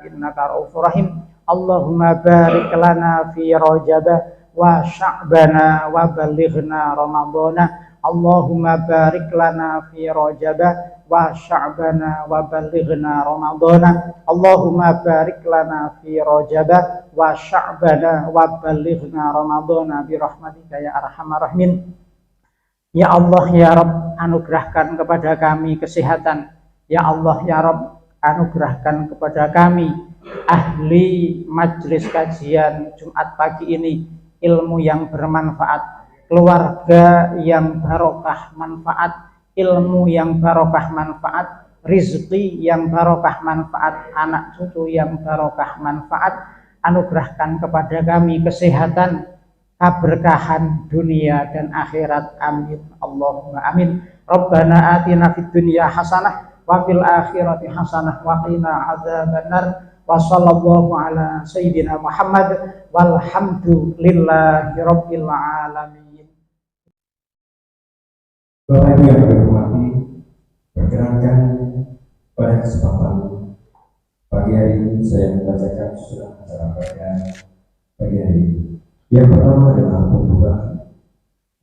innaka ra'ufur rahim. Allahumma barik lana fi Rajab wa Sya'bana wa balighna Ramadana. Allahumma barik lana fi Rajab wa Sya'bana wa balighna Ramadana. Allahumma barik lana fi Rajab wa Sya'bana wa balighna Ramadana bi rahmatika ya arhamar rahimin. Ya Allah ya Rabb, anugerahkan kepada kami kesehatan. Ya Allah ya Rabb, anugerahkan kepada kami ahli majelis kajian Jumat pagi ini ilmu yang bermanfaat, keluarga yang barokah manfaat, ilmu yang barokah manfaat, rizki yang barokah manfaat, anak cucu yang barokah manfaat. Anugerahkan kepada kami kesehatan, keberkahan dunia dan akhirat. Amin Allahumma amin. Rabbana atina fid dunya hasanah wa fil akhirati hasanah wa qina adzabannar. Wa sallallahu ala sayyidina Muhammad walhamdulillahi rabbil alamin. Bapak Ibu yang berhormati, perkenankan pada kesempatan pagi hari ini saya membacakan susunan acara pada pagi hari ini. Yang pertama adalah pembukaan,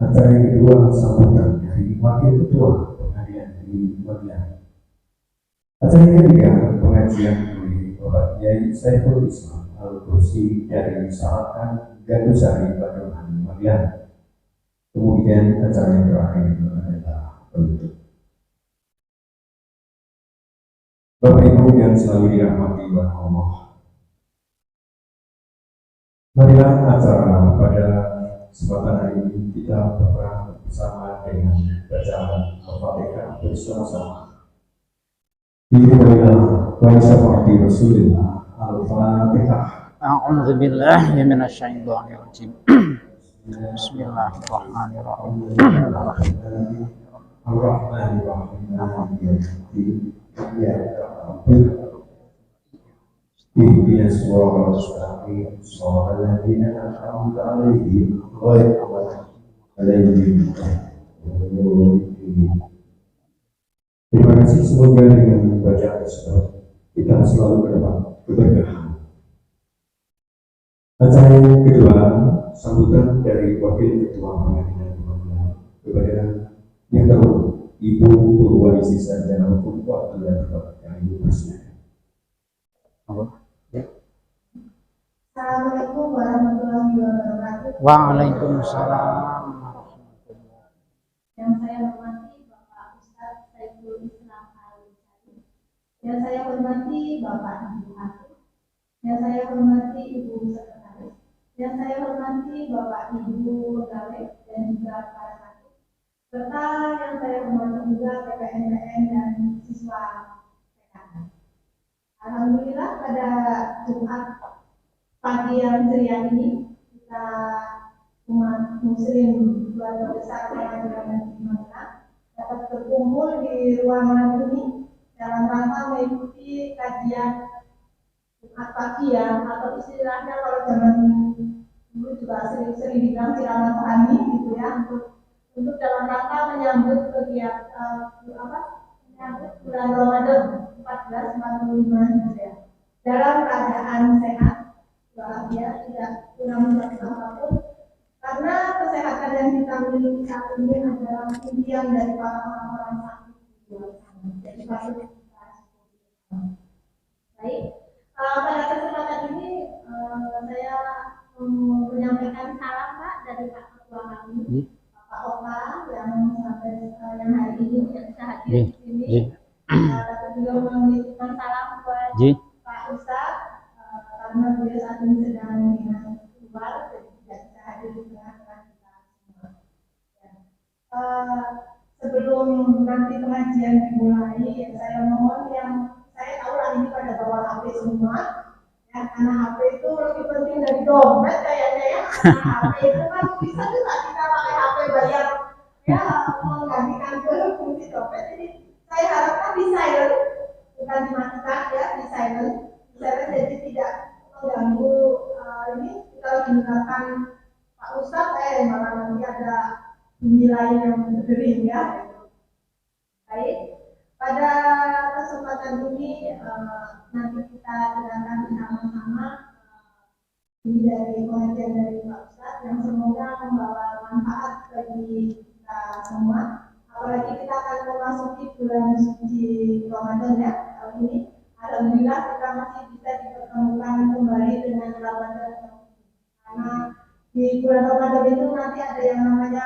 acara yang kedua sambutan dari Wakil Ketua Pengadilan Negeri Magelang. Acara yang ketiga pengajian oleh Bapak Kiai Saiful Islam Al-Kursi dari Salatan Gandusari Banyuwangi Magelang. Kemudian acara yang terakhir adalah penutup. Bapak Ibu yang selalu dirahmati Allah, marilah acara pada kesempatan hari ini kita berperan bersama dengan bacaan Al-Fatihah bersama-sama. Dihimbaulah baik seperti Rasulullah Al-Fatihah. A'udzu billahi minasy syaithanir rajim. Bismillahirrahmanirrahim. Ihdinas siratal mustaqim, siratal ladzina an'amta 'alaihim ghairil maghdubi 'alaihim. Terima kasih, semoga dengan bacaan tersebut kita selalu mendapat keberkahan. Acara yang kedua, sambutan dari Wakil Ketua Pengadilan Magelang kepada yang terhormat Ibu Purwaisi Sarjana Hukum Waktu dan Ibu Presiden. Assalamualaikum warahmatullahi wabarakatuh. Waalaikumsalam. Yang saya hormati Bapak Ustadz Saiful Islam Al-Kursi. Yang saya hormati Bapak Ibu Hakim. Yang saya hormati Ibu Sekretaris. Yang saya hormati Bapak Ibu Pegawai dan juga para hakim. Serta yang saya hormati juga PPNPN dan siswa PKN. Alhamdulillah pada Jumat pagi yang ceria ini kita umat muslim keluarga besar Pengadilan Negeri Magelang dapat berkumpul di ruangan ini dalam rangka mengikuti kajian Jumat pagi ya, atau istilahnya kalau zaman dulu juga sering dibilang siraman rohani gitu ya, untuk dalam rangka menyambut kegiatan menyambut bulan Ramadan 1445 Hijriah dalam keadaan sehat walafiat, tidak kurang apapun, karena kesehatan yang kita miliki saat ini adalah impian dari para orang-orang sakit di luar sana. Jadi patut kita syukuri. Baik, pada kesempatan ini saya menyampaikan salam Pak dari Pak Ketua kami, Pak Oka yang sampai yang hari ini tidak bisa hadir di sini. Tapi beliau mengirimkan salam buat Pak Ustadz. Karena beliau saat ini sedang keluar, jadi tidak bisa hadir di tengah-tengah kita semua. Ya. Sebelum nanti pengajian dimulai, saya mohon yang saya tahu lah ini pada bawa HP semua, ya, karena HP itu lebih penting dari dompet kayaknya ya. Karena HP itu kan bisa juga kita pakai HP bayar, ya, menggantikan ke fungsi dompet. Jadi saya harapkan di silent, bukan dimatikan ya, di silent, jadi tidak mengganggu ini kita lagi mendengarkan Pak Ustadz, malah nanti ada bunyi lain yang berdering ya. Baik, pada kesempatan ini nanti kita dengarkan bersama-sama ini dari pengajian dari Pak Ustadz yang semoga membawa manfaat bagi kita semua. Apalagi kita akan memasuki bulan suci Ramadan ya tahun ini. Alhamdulillah kita masih bisa dipertemukan kembali dengan Ramadan karena di bulan Ramadan itu nanti ada yang namanya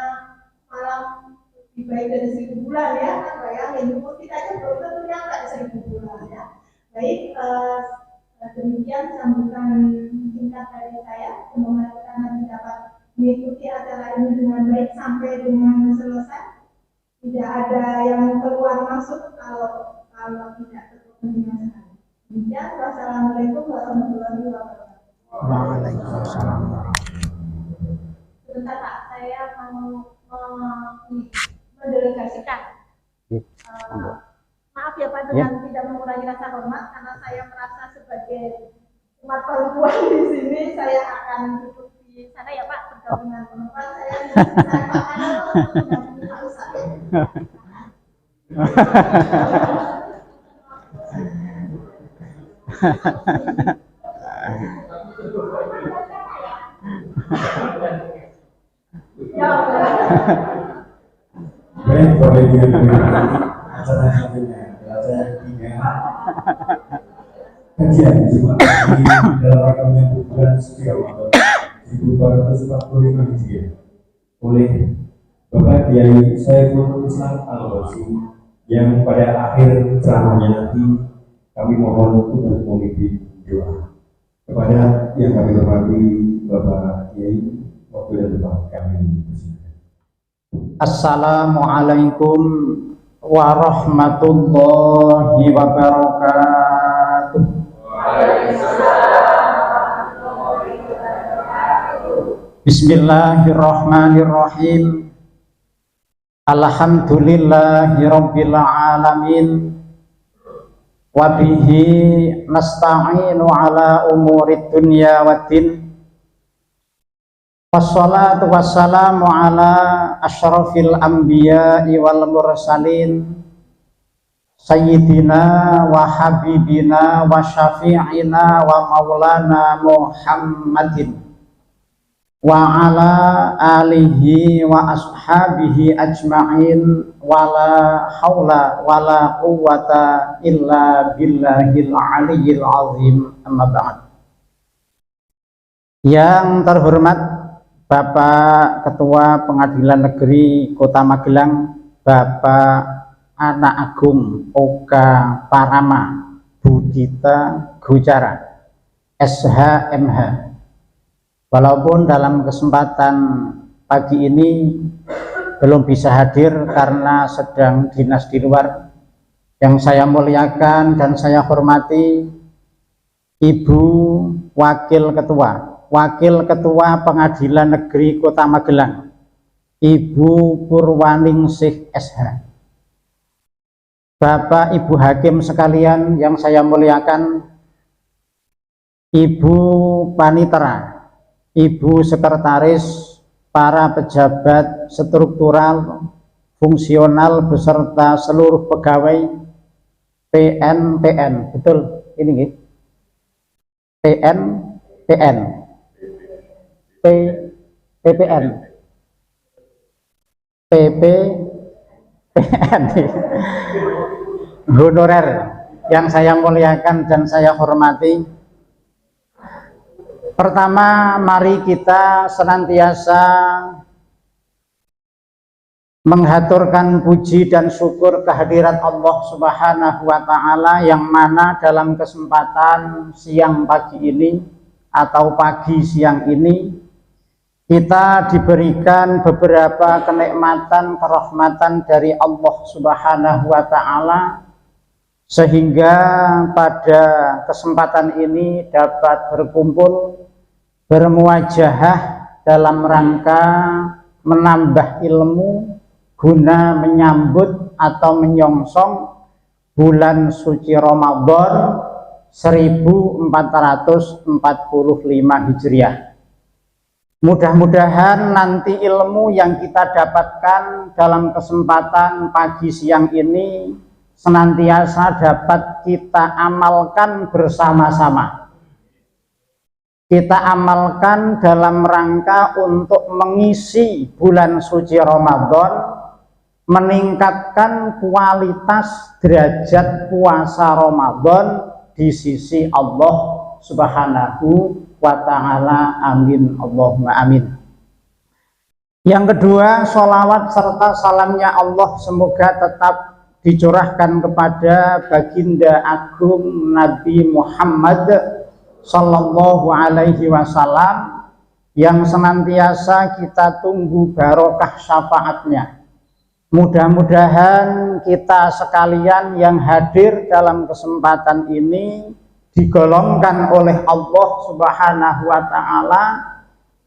malam lebih baik dari 1000 bulan ya. Kan bayangin umur kita aja belum tentu nyampe 1000 bulan ya. Baik, demikian sambutan singkat dari saya. Semoga kita nanti dapat mengikuti acara ini dengan baik sampai dengan selesai. Tidak ada yang keluar masuk kalau tidak terkepentingan sekali. Demikian, wassalamualaikum warahmatullahi wabarakatuh. Waalaikumsalam. Sebentar Pak, saya mau mendelegasikan. Maaf ya Pak dengan tidak mengurangi rasa hormat karena saya merasa sebagai umat perempuan di sini saya akan duduk di sana ya Pak bergabung dengan perempuan saya harus Baik, boleh acara selanjutnya acara ketiga kajian Jumat ini dalam rangka menyambut bulan suci Ramadan 1445 Hijriah oleh Bapak Kiai Saiful Islam Al-Basi yang pada akhir ceramahnya nanti kami mohon untuk memimpin doa kepada yang kami hormati Bapak Kiai. Waktu dan tempat kami persilakan. Assalamualaikum warahmatullahi wabarakatuh. Bismillahirrahmanirrahim. Alhamdulillahirabbil alamin. Wa bihi nasta'inu ala umurid dunya waddin. Wassalatu wassalamu ala asyrafil anbiya'i wal mursalin sayyidina wa habibina wa syafi'ina wa maulana Muhammadin wa ala alihi wa ashabihi ajma'in wa la hawla wa la quwwata illa billahil aliyyil azim. Amma ba'd. Yang terhormat Bapak Ketua Pengadilan Negeri Kota Magelang, Bapak Anak Agung Oka Parama Budita Gucara SHMH. Walaupun dalam kesempatan pagi ini belum bisa hadir karena sedang dinas di luar, yang saya muliakan dan saya hormati Ibu Wakil Ketua Pengadilan Negeri Kota Magelang, Ibu Purwaningsih SH. Bapak Ibu Hakim sekalian yang saya muliakan, Ibu Panitera, Ibu Sekretaris, para pejabat struktural, fungsional beserta seluruh pegawai PN, betul ini nggih? PPN, honorer yang saya muliakan dan saya hormati. Pertama, mari kita senantiasa menghaturkan puji dan syukur kehadirat Allah Subhanahu wa Ta'ala, yang mana dalam kesempatan siang pagi ini atau pagi siang ini kita diberikan beberapa kenikmatan, kerahmatan dari Allah Subhanahu wa Ta'ala, sehingga pada kesempatan ini dapat berkumpul, bermuajahah dalam rangka menambah ilmu guna menyambut atau menyongsong bulan suci Ramadan 1445 Hijriah. Mudah-mudahan nanti ilmu yang kita dapatkan dalam kesempatan pagi siang ini senantiasa dapat kita amalkan bersama-sama. Kita amalkan dalam rangka untuk mengisi bulan suci Ramadan, meningkatkan kualitas derajat puasa Ramadan di sisi Allah Subhanahu wa ta'ala. Amin, Allahumma amin. Yang kedua, sholawat serta salamnya Allah semoga tetap dicurahkan kepada baginda agung Nabi Muhammad sallallahu alaihi wasallam yang senantiasa kita tunggu barokah syafaatnya. Mudah-mudahan kita sekalian yang hadir dalam kesempatan ini digolongkan oleh Allah Subhanahu wa ta'ala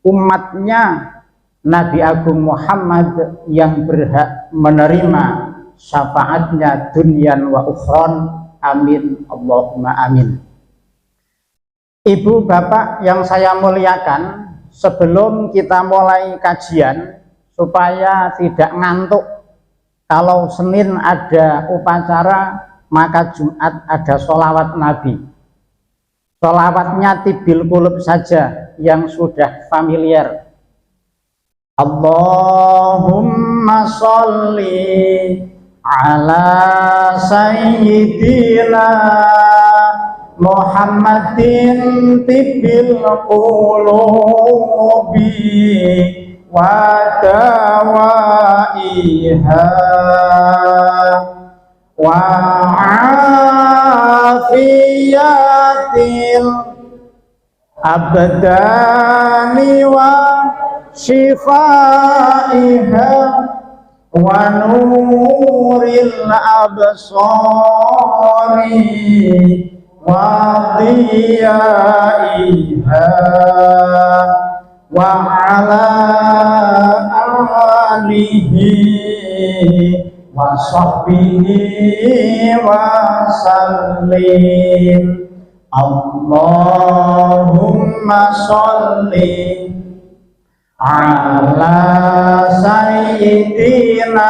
umatnya Nabi Agung Muhammad yang berhak menerima syafaatnya dunyan wa ukhron. Amin, Allahumma amin. Ibu bapak yang saya muliakan, sebelum kita mulai kajian, supaya tidak ngantuk, kalau Senin ada upacara, maka Jumat ada sholawat Nabi. Sholawatnya tibil qulub saja yang sudah familiar. Allahumma sholli ala sayyidina Muhammadin tibil qulubi wa dawaiha wa afiyatil abdani wa shifaiha wa nuril absari wa diyaiha wa ala alihi wa sahbihi wa sallim. Allahumma sholli ala sayyidina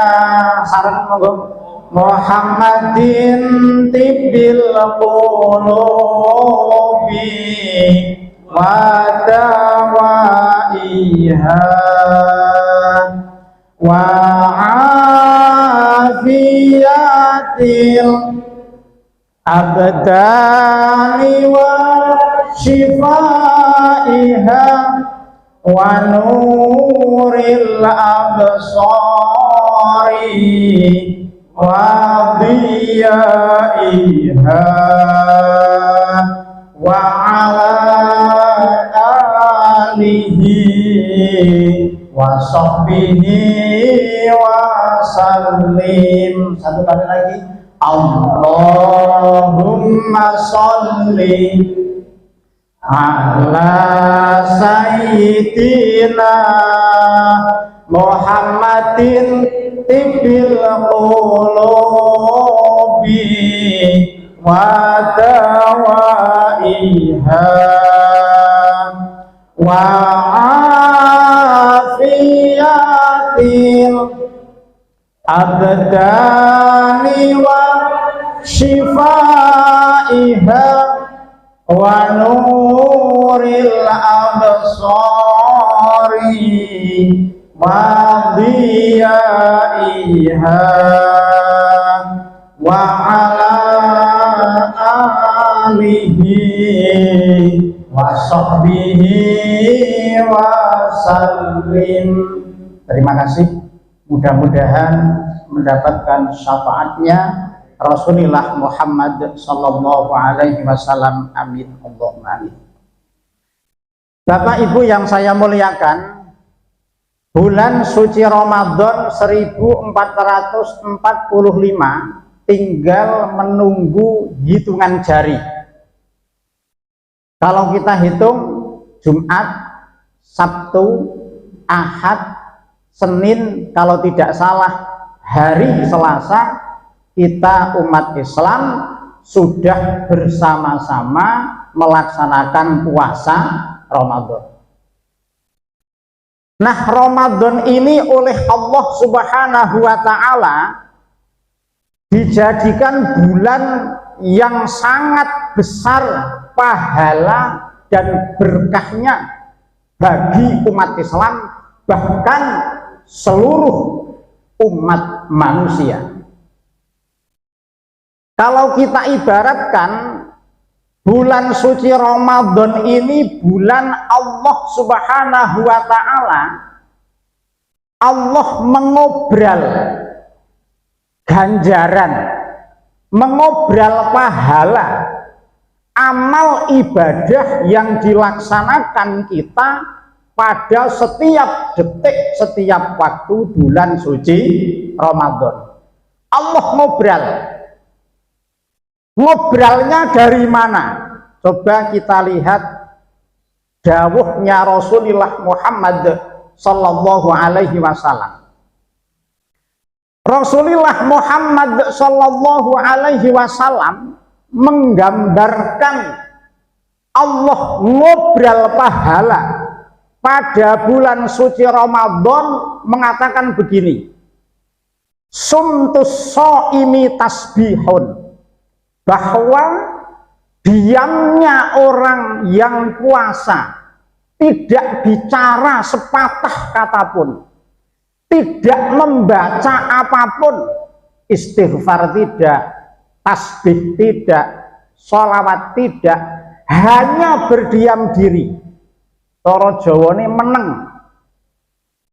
Muhammadin tibil qulubi wa dawaiha wa afiyatil abdani wa shifaiha wa nuril absari wa diyaiha wa ala alihi wa sahbihi wa sallim. Satu kali lagi. Allahumma sholli ala sayyidina Muhammadin tibil qulubi wa dawaiha wa afiyatil abdani wa shifaiha wa nuril absari wa diyaiha wa ala alihi wa sahbihi wa sallim. Terima kasih. Mudah-mudahan mendapatkan syafaatnya Rasulullah Muhammad sallallahu alaihi wasallam. Amin, Allahumma amin. Bapak Ibu yang saya muliakan, bulan suci Ramadan 1445 tinggal menunggu hitungan jari. Kalau kita hitung Jumat, Sabtu, Ahad, Senin, kalau tidak salah hari Selasa, kita umat Islam sudah bersama-sama melaksanakan puasa Ramadan. Nah, Ramadan ini oleh Allah Subhanahu wa ta'ala dijadikan bulan yang sangat besar pahala dan berkahnya bagi umat Islam, bahkan seluruh umat manusia. Kalau kita ibaratkan bulan suci Ramadan ini bulan Allah Subhanahu wa Ta'ala, Allah mengobral ganjaran, mengobral pahala amal ibadah yang dilaksanakan kita pada setiap detik, setiap waktu bulan suci Ramadan. Allah ngobral. Ngobralnya dari mana? Coba kita lihat dawuhnya Rasulullah Muhammad sallallahu alaihi wasallam. Rasulullah Muhammad sallallahu alaihi wasallam menggambarkan Allah ngobrol pahala pada bulan suci Ramadan, mengatakan begini, sumtus shaimi tasbihun, bahwa diamnya orang yang puasa, tidak bicara sepatah kata pun, tidak membaca apapun, istighfar tidak, tasbih tidak, sholawat tidak, hanya berdiam diri. Cara Jawane meneng.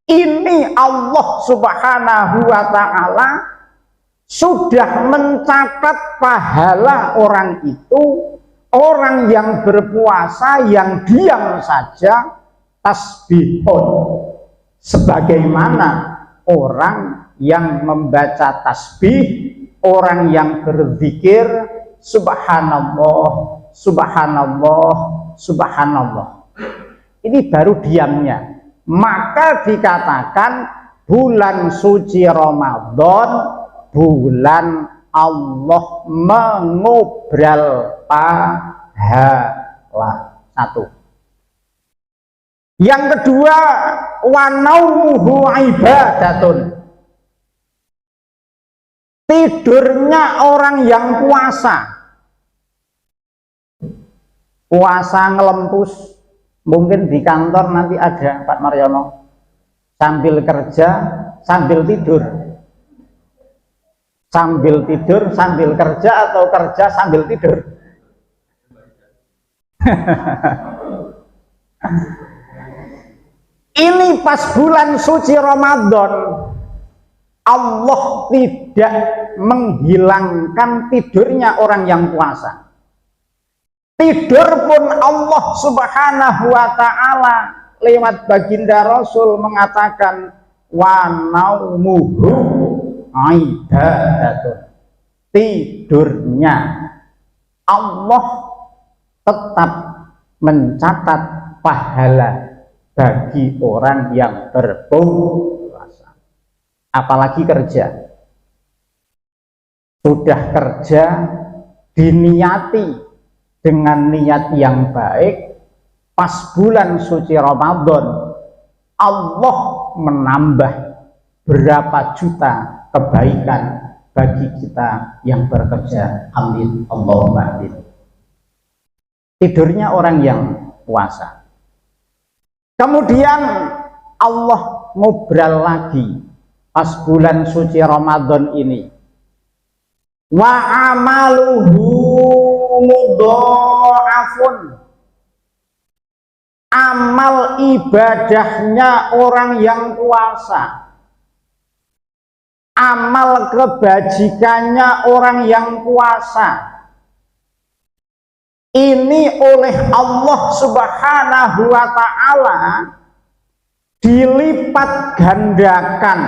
Ini Allah Subhanahu wa Ta'ala sudah mencatat pahala orang itu, orang yang berpuasa yang diam saja tasbihun, sebagaimana orang yang membaca tasbih, orang yang berzikir subhanallah, subhanallah, subhanallah. Ini baru diamnya. Maka dikatakan bulan suci Ramadan bulan Allah mengobral pahala. Satu. Yang kedua, wa naumuhu ibadatun. Tidurnya orang yang puasa. Puasa ngelempus. Mungkin di kantor nanti ada Pak Mariono, sambil kerja sambil tidur, sambil tidur sambil kerja, atau kerja sambil tidur. Ini pas bulan suci Ramadan, Allah tidak menghilangkan tidurnya orang yang puasa. Tidur pun Allah Subhanahu wa Ta'ala lewat baginda Rasul mengatakan wa naumuhu ibadatun. Tidurnya Allah tetap mencatat pahala bagi orang yang berpuasa. Apalagi kerja. Sudah kerja diniati dengan niat yang baik, pas bulan suci Ramadan Allah menambah berapa juta kebaikan bagi kita yang bekerja. Amin Allahumma amin. Tidurnya orang yang puasa. Kemudian Allah ngobrol lagi pas bulan suci Ramadan ini, wa amaluhu mudha'afun. Amal ibadahnya orang yang puasa, amal kebajikannya orang yang puasa, ini oleh Allah Subhanahu wa Ta'ala dilipat gandakan,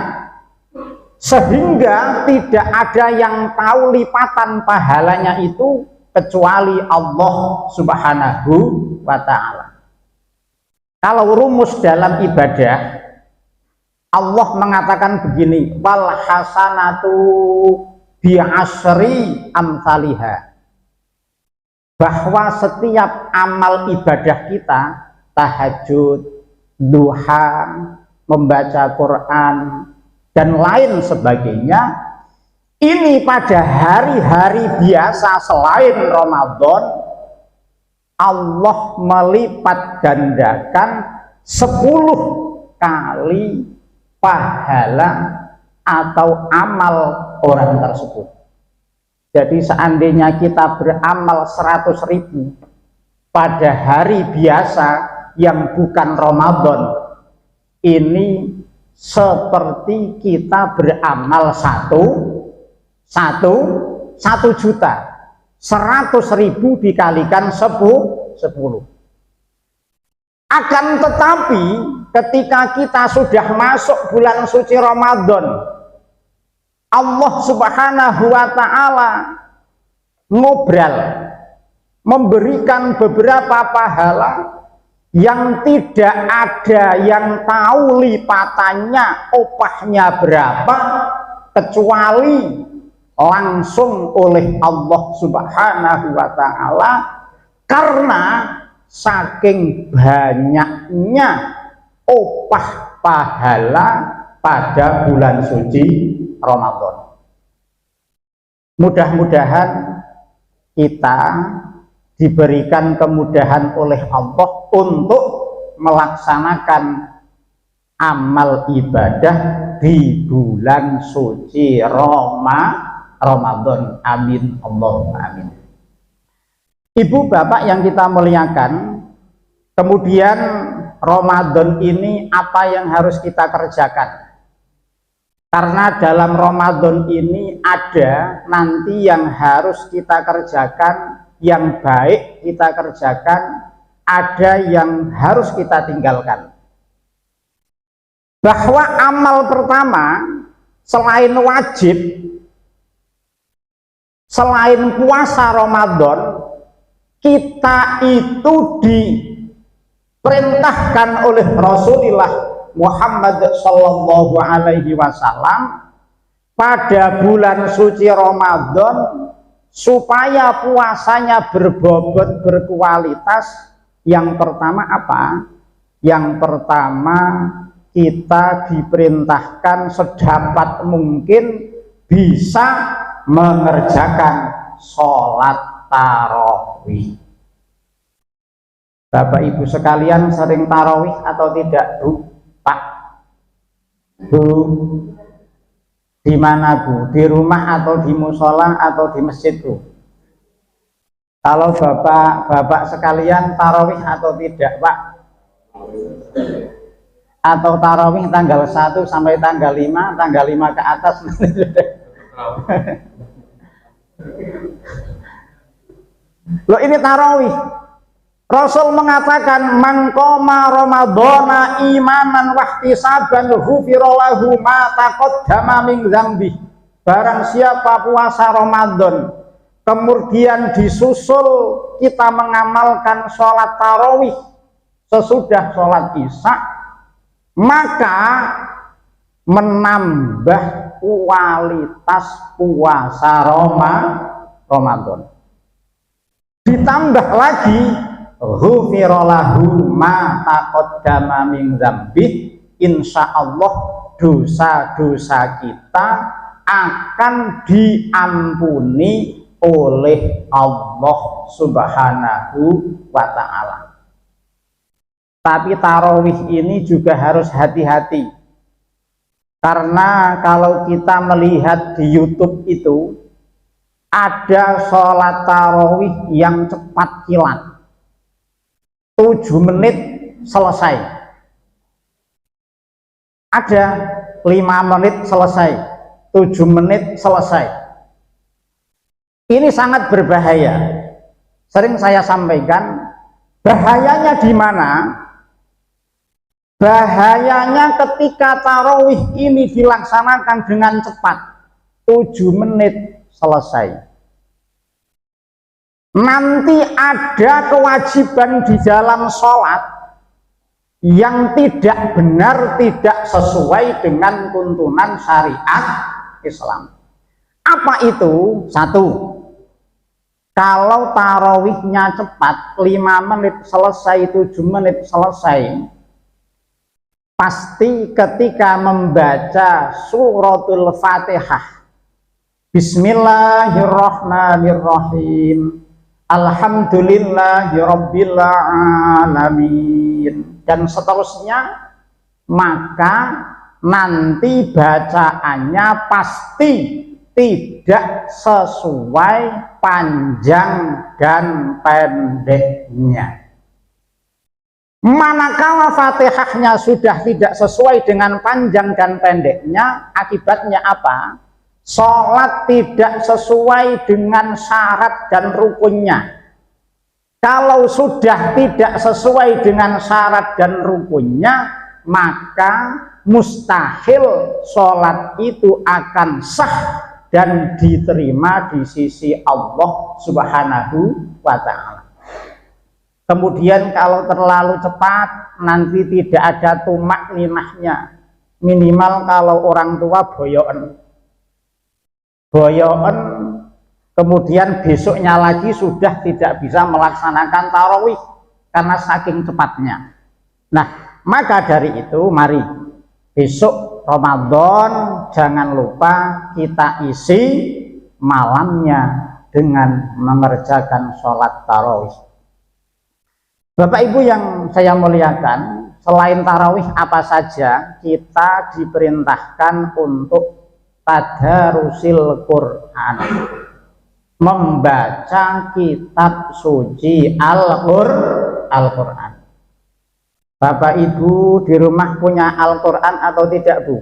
sehingga tidak ada yang tahu lipatan pahalanya itu kecuali Allah Subhanahu wa Ta'ala. Kalau rumus dalam ibadah, Allah mengatakan begini, wal hasanatu bi asri amsalihha, bahwa setiap amal ibadah kita, tahajud, duha, membaca Quran dan lain sebagainya, Ini pada hari-hari biasa selain Ramadan, Allah melipat gandakan 10 kali pahala atau amal orang tersebut. Jadi seandainya kita beramal 100.000 pada hari biasa yang bukan Ramadan, ini seperti kita beramal 1 juta. 100.000 dikalikan 10. Akan tetapi ketika kita sudah masuk bulan suci Ramadan, Allah Subhanahu wa ta'ala ngobrol, memberikan beberapa pahala yang tidak ada yang tahu lipatannya, opahnya berapa, kecuali langsung oleh Allah Subhanahu wa ta'ala, karena saking banyaknya opah pahala pada bulan suci Ramadan. Mudah-mudahan kita diberikan kemudahan oleh Allah untuk melaksanakan amal ibadah di bulan suci Ramadan. Amin, Allahumma amin. Ibu bapak yang kita muliakan, kemudian Ramadan ini apa yang harus kita kerjakan? Karena dalam Ramadan ini ada nanti yang harus kita kerjakan, yang baik kita kerjakan, ada yang harus kita tinggalkan. Bahwa amal pertama selain wajib, selain puasa Ramadan, kita itu diperintahkan oleh Rasulullah Muhammad Sallallahu Alaihi Wasallam pada bulan suci Ramadan supaya puasanya berbobot, berkualitas. Yang pertama apa? Yang pertama, kita diperintahkan sedapat mungkin bisa mengerjakan sholat tarawih. Bapak Ibu sekalian sering tarawih atau tidak, Bu? Pak? Bu? Di mana, Bu? Di rumah atau di musola atau di masjid, Bu? Kalau bapak sekalian tarawih atau tidak, Pak? Atau tarawih tanggal 1 sampai tanggal 5, tanggal 5 ke atas. Loh, ini tarawih. Rasul mengatakan, man qoma ramadhana imanan wahtisaban ghufira lahu ma taqaddama min dzambi. Barang siapa puasa Ramadan kemudian disusul kita mengamalkan sholat tarawih sesudah sholat isya, maka menambah kualitas puasa Ramadan. Ditambah lagi ghufira lahu ma taqaddama min dzambi, insyaallah dosa-dosa kita akan diampuni oleh Allah Subhanahu wa ta'ala. Tapi tarawih ini juga harus hati-hati, karena kalau kita melihat di YouTube itu ada sholat tarawih yang cepat kilat, 7 menit selesai, ada 5 menit selesai, 7 menit selesai. Ini sangat berbahaya. Sering saya sampaikan, bahayanya di mana? Bahayanya ketika tarawih ini dilaksanakan dengan cepat, 7 menit selesai. Nanti ada kewajiban di dalam sholat yang tidak benar, tidak sesuai dengan tuntunan syariat Islam. Apa itu? 1. Kalau tarawihnya cepat, 5 menit selesai, 7 menit selesai, pasti ketika membaca suratul Fatihah Bismillahirrahmanirrahim. Alhamdulillahirabbil alamin. Dan seterusnya, maka nanti bacaannya pasti tidak sesuai panjang dan pendeknya. Manakala Fatihahnya sudah tidak sesuai dengan panjang dan pendeknya, akibatnya apa? Sholat tidak sesuai dengan syarat dan rukunnya. Kalau sudah tidak sesuai dengan syarat dan rukunnya, maka mustahil sholat itu akan sah dan diterima di sisi Allah Subhanahu wa Ta'ala. Kemudian kalau terlalu cepat, nanti tidak ada tumak ninahnya. Minimal kalau orang tua boyoen, kemudian besoknya lagi sudah tidak bisa melaksanakan tarawih karena saking cepatnya. Nah, maka dari itu mari besok Ramadan jangan lupa kita isi malamnya dengan mengerjakan sholat tarawih. Bapak Ibu yang saya muliakan, selain tarawih apa saja kita diperintahkan untuk tadarusil Quran, membaca kitab suci Al-Quran. Bapak Ibu di rumah punya Al-Quran atau tidak, Bu?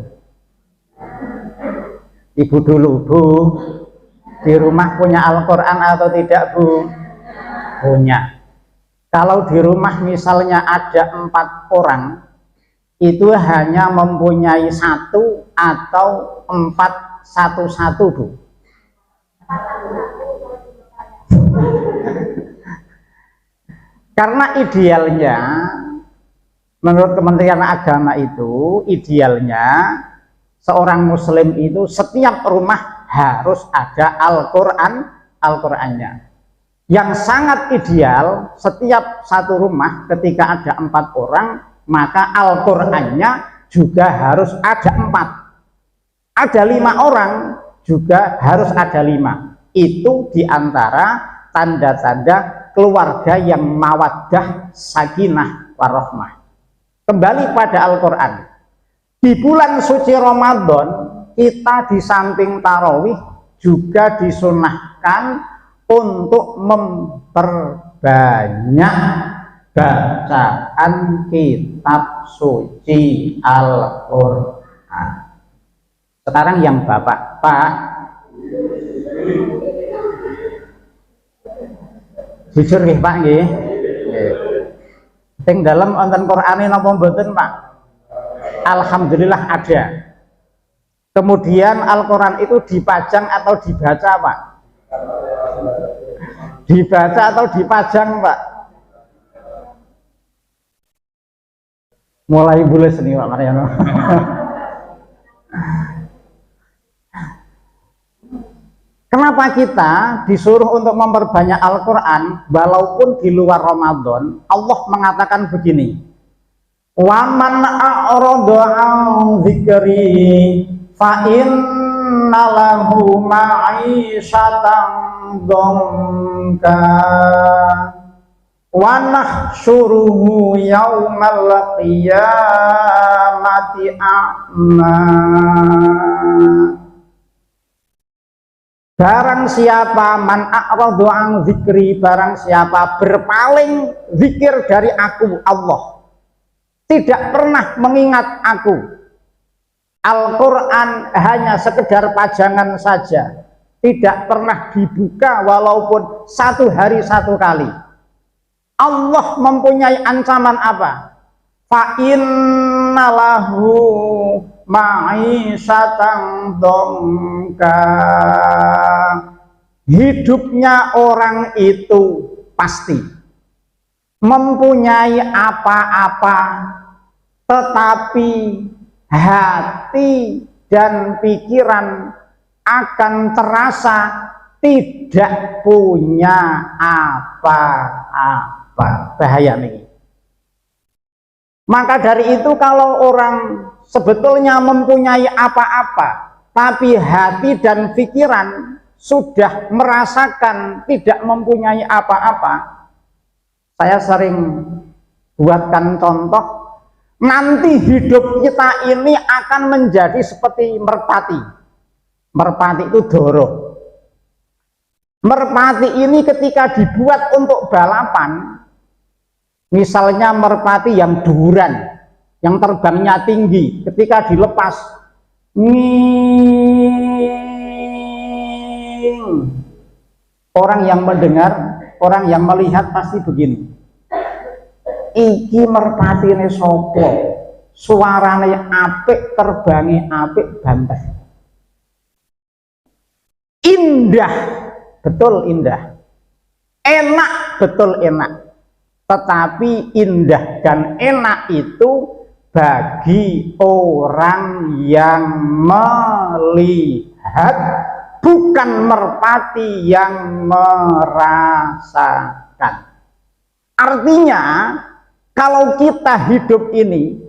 Ibu dulu, Bu. Di rumah punya Al-Quran atau tidak, Bu? Punya. Kalau di rumah misalnya ada 4 orang, itu hanya mempunyai 1 atau 4 satu-satu, Bu? Karena idealnya menurut Kementerian Agama itu, idealnya seorang muslim itu setiap rumah harus ada Al-Qurannya. Yang sangat ideal, setiap satu rumah ketika ada 4 orang, maka Al-Qurannya juga harus ada 4. Ada 5 orang juga harus ada 5. Itu diantara tanda-tanda keluarga yang mawaddah, sakinah, warahmah. Kembali pada Al-Quran. Di bulan suci Ramadan, kita di samping tarawih juga disunahkan untuk memperbanyak bacaan kitab suci Al-Quran. Sekarang yang Bapak, Pak, jujur nggih Pak nggih. Sing dalam wonten Qur'ane napa mboten, Pak? Alhamdulillah ada. Kemudian Al-Qur'an itu dipajang atau dibaca, Pak? Dibaca atau dipajang, Pak? Mulai bules nih Pak Mariano. Kenapa kita disuruh untuk memperbanyak Al-Quran walaupun di luar Ramadan? Allah mengatakan begini, wa man a'rada an dzikri fa inna lahu ma'isyatan dhanka wa nahsyuruhu yaumal qiyamati a'ma. Barang siapa man a'radu an zikri, barang siapa berpaling zikir dari aku Allah, tidak pernah mengingat aku, Al-Quran hanya sekedar pajangan saja, tidak pernah dibuka walaupun 1 hari 1 kali, Allah mempunyai ancaman apa? Fa inna lahu ma'isyatan dhanka. Hidupnya orang itu pasti mempunyai apa-apa, tetapi hati dan pikiran akan terasa tidak punya apa-apa. Bahaya nih. Maka dari itu kalau orang sebetulnya mempunyai apa-apa tapi hati dan pikiran sudah merasakan tidak mempunyai apa-apa. Saya sering buatkan contoh, nanti hidup kita ini akan menjadi seperti merpati. Merpati itu doro. Merpati ini ketika dibuat untuk balapan, misalnya merpati yang duran, yang terbangnya tinggi, ketika dilepas, orang yang mendengar, orang yang melihat pasti begini, iki merpati ini sopo, suarane apik, terbangi apik, bantah, indah, betul indah, enak, betul enak. Tetapi indah dan enak itu bagi orang yang melihat, bukan merpati yang merasakan. Artinya, kalau kita hidup ini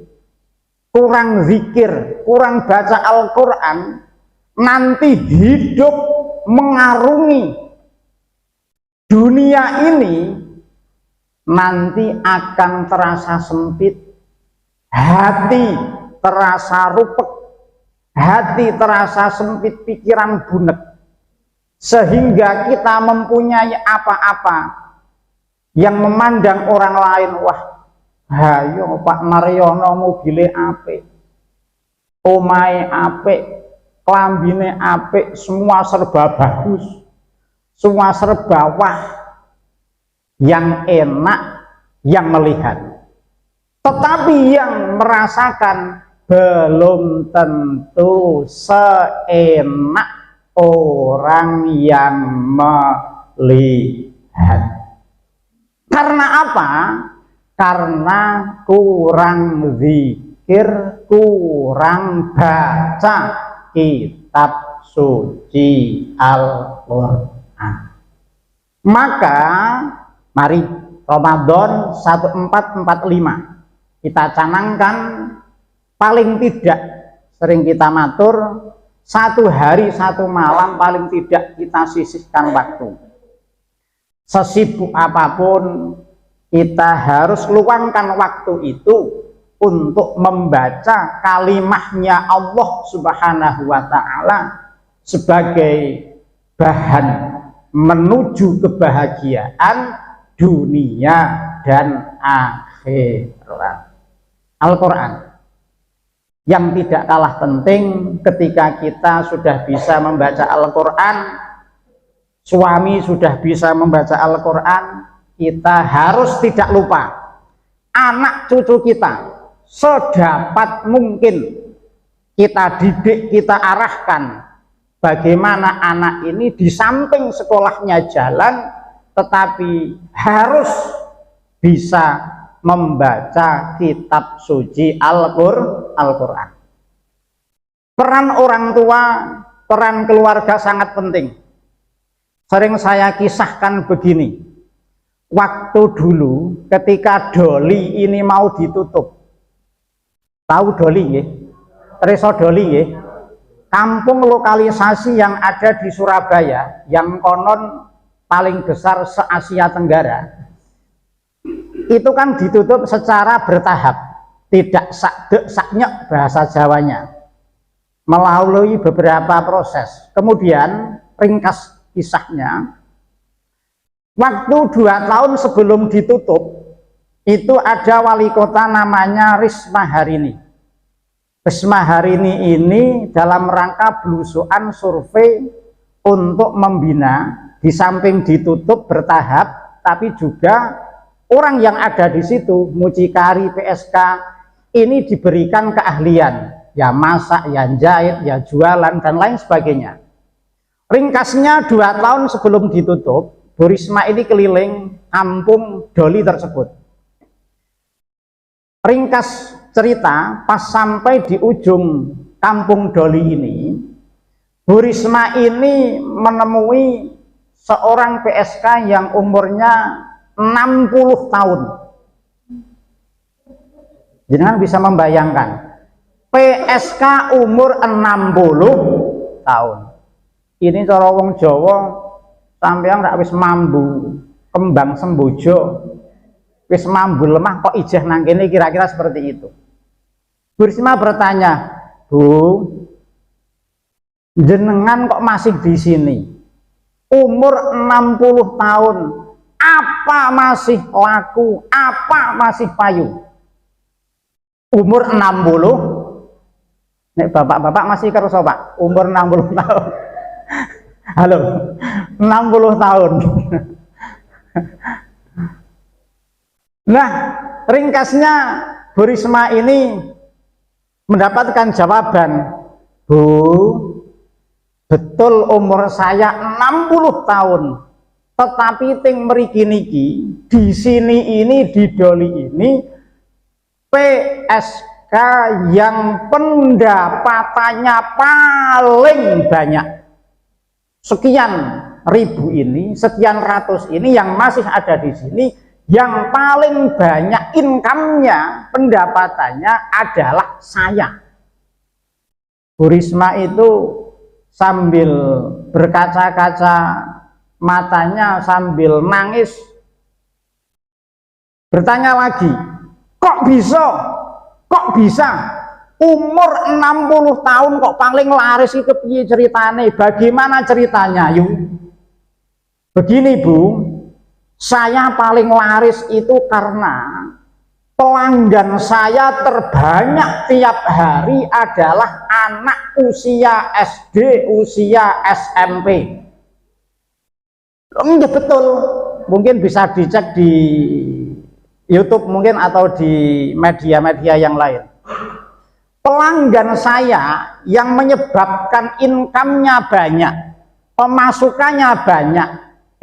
kurang zikir, kurang baca Al-Quran, nanti hidup mengarungi dunia ini, nanti akan terasa sempit, hati terasa rupek, hati terasa sempit, pikiran bunek, sehingga kita mempunyai apa-apa yang memandang orang lain, wah, hayo Pak Mariono mobilnya apik, omahe apik, klambine apik, semua serba bagus, semua serba wah, yang enak, yang melihat. Tetapi yang merasakan belum tentu seenak orang yang melihat. Karena apa? Karena kurang zikir, kurang baca kitab suci Al-Quran. Maka mari Ramadan 1445 kita canangkan, paling tidak, sering kita matur, 1 hari 1 malam paling tidak kita sisihkan waktu. Sesibuk apapun kita harus luangkan waktu itu untuk membaca kalimahnya Allah Subhanahu wa Ta'ala sebagai bahan menuju kebahagiaan dunia dan akhirat. Al-Quran yang tidak kalah penting. Ketika kita sudah bisa membaca Al-Quran, suami sudah bisa membaca Al-Quran, kita harus tidak lupa anak cucu kita sedapat mungkin kita didik, kita arahkan bagaimana anak ini di samping sekolahnya jalan, tetapi harus bisa membaca kitab suci Al-Quran. Peran orang tua, peran keluarga sangat penting. Sering saya kisahkan begini, waktu dulu ketika Doli ini mau ditutup, tahu Doli ya? Treso Doli ya? Kampung lokalisasi yang ada di Surabaya, yang konon paling besar se-Asia Tenggara, itu kan ditutup secara bertahap, tidak sakdek saknyek bahasa Jawanya, melalui beberapa proses. Kemudian ringkas kisahnya, waktu 2 tahun sebelum ditutup, itu ada wali kota namanya Risma Harini. Risma Harini ini dalam rangka belusuan survei untuk membina, di samping ditutup bertahap, tapi juga orang yang ada di situ, mucikari, PSK, ini diberikan keahlian, ya masak, ya jahit, ya jualan, dan lain sebagainya. Ringkasnya 2 tahun sebelum ditutup, Bu Risma ini keliling kampung Doli tersebut. Ringkas cerita, pas sampai di ujung kampung Doli ini, Bu Risma ini menemui seorang PSK yang umurnya 60 tahun. Jangan bisa membayangkan, PSK umur 60 tahun. Ini cara wong Jawa sampeyan rak wis mambu kembang sembojo, wis mambu lemah kok ijeh nang kene, kira-kira seperti itu. Bu Risma bertanya, Bu, jenengan kok masih di sini? Umur 60 tahun, apa masih laku? Apa masih payu? Umur 60. Nek bapak-bapak masih kerso, Pak? Umur 60 tahun. Halo, 60 tahun. Nah, ringkasnya Bu Risma ini mendapatkan jawaban, Bu, betul umur saya 60 tahun, tetapi ting mriki niki di sini ini, di Doli ini PSK yang pendapatannya paling banyak. Sekian ribu ini, sekian ratus ini yang masih ada di sini, yang paling banyak income-nya, pendapatannya adalah saya. Bu Risma itu sambil berkaca-kaca matanya, sambil nangis, bertanya lagi, kok bisa umur 60 tahun kok paling laris itu piye ceritane? Bagaimana ceritanya? Yuk, begini Bu, saya paling laris itu karena pelanggan saya terbanyak tiap hari adalah anak usia SD, usia SMP. Enggak, betul, mungkin bisa dicek di YouTube mungkin atau di media-media yang lain. Pelanggan saya yang menyebabkan income-nya banyak, pemasukannya banyak,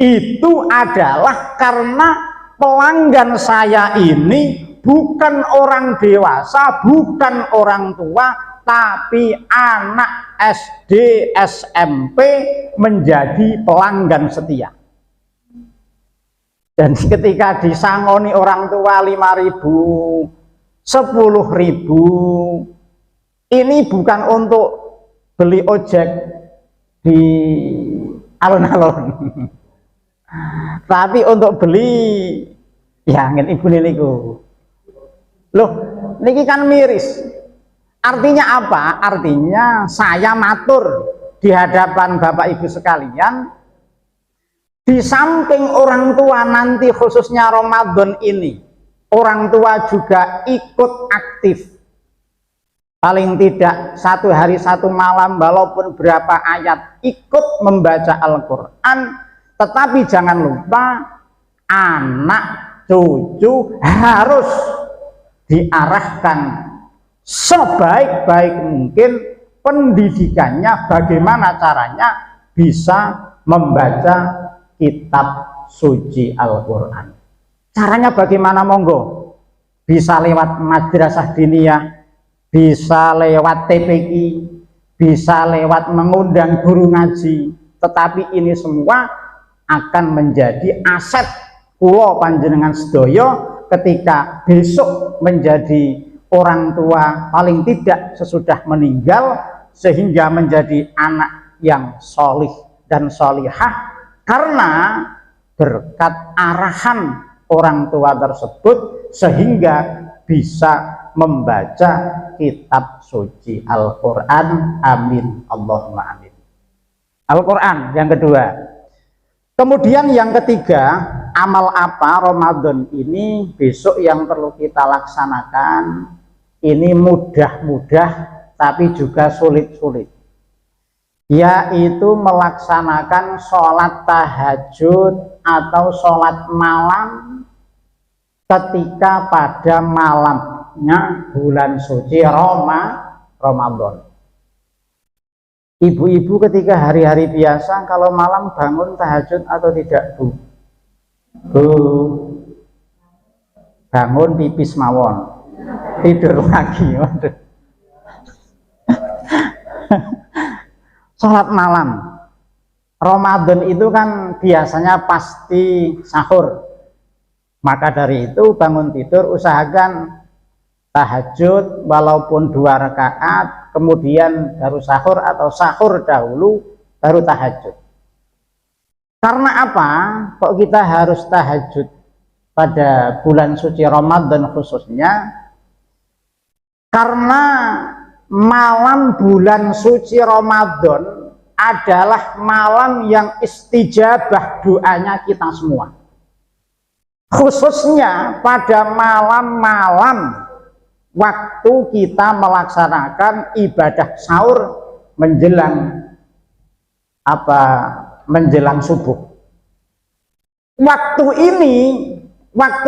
itu adalah karena pelanggan saya ini bukan orang dewasa, bukan orang tua, tapi anak SD, SMP menjadi pelanggan setia. Dan ketika disangoni orang tua 5.000, 10.000, ini bukan untuk beli ojek di alun-alun, tapi untuk beli ya ngene ibu niku. Loh, niki kan miris. Artinya apa? Artinya saya matur di hadapan Bapak Ibu sekalian, di samping orang tua nanti khususnya Ramadan ini, orang tua juga ikut aktif. Paling tidak 1 hari 1 malam walaupun berapa ayat ikut membaca Al-Quran. Tetapi jangan lupa anak cucu harus diarahkan sebaik-baik mungkin pendidikannya, bagaimana caranya bisa membaca kitab suci Al-Quran. Caranya bagaimana? Monggo, bisa lewat madrasah diniyah, bisa lewat TPQ, bisa lewat mengundang guru ngaji, tetapi ini semua akan menjadi aset kula panjenengan sedaya ketika besok menjadi orang tua, paling tidak sesudah meninggal, sehingga menjadi anak yang solih dan solihah karena berkat arahan orang tua tersebut, sehingga bisa membaca kitab suci Al-Quran. Amin, Allahumma amin. Al-Quran yang kedua. Kemudian yang ketiga, amal apa Ramadan ini besok yang perlu kita laksanakan? Ini mudah-mudah tapi juga sulit-sulit, yaitu melaksanakan sholat tahajud atau sholat malam ketika pada malamnya bulan suci Ramadan. Ibu-ibu ketika hari-hari biasa kalau malam bangun tahajud atau tidak, Bu? Bu, bangun pipis mawon, tidur lagi. Waduh. Sholat malam Ramadan itu kan biasanya pasti sahur. Maka dari itu bangun tidur usahakan tahajud walaupun 2 rakaat, kemudian baru sahur, atau sahur dahulu baru tahajud. Karena apa kok kita harus tahajud pada bulan suci Ramadan khususnya? Karena malam bulan suci Ramadan adalah malam yang istijabah doanya kita semua. Khususnya pada malam-malam waktu kita melaksanakan ibadah sahur menjelang menjelang subuh. Waktu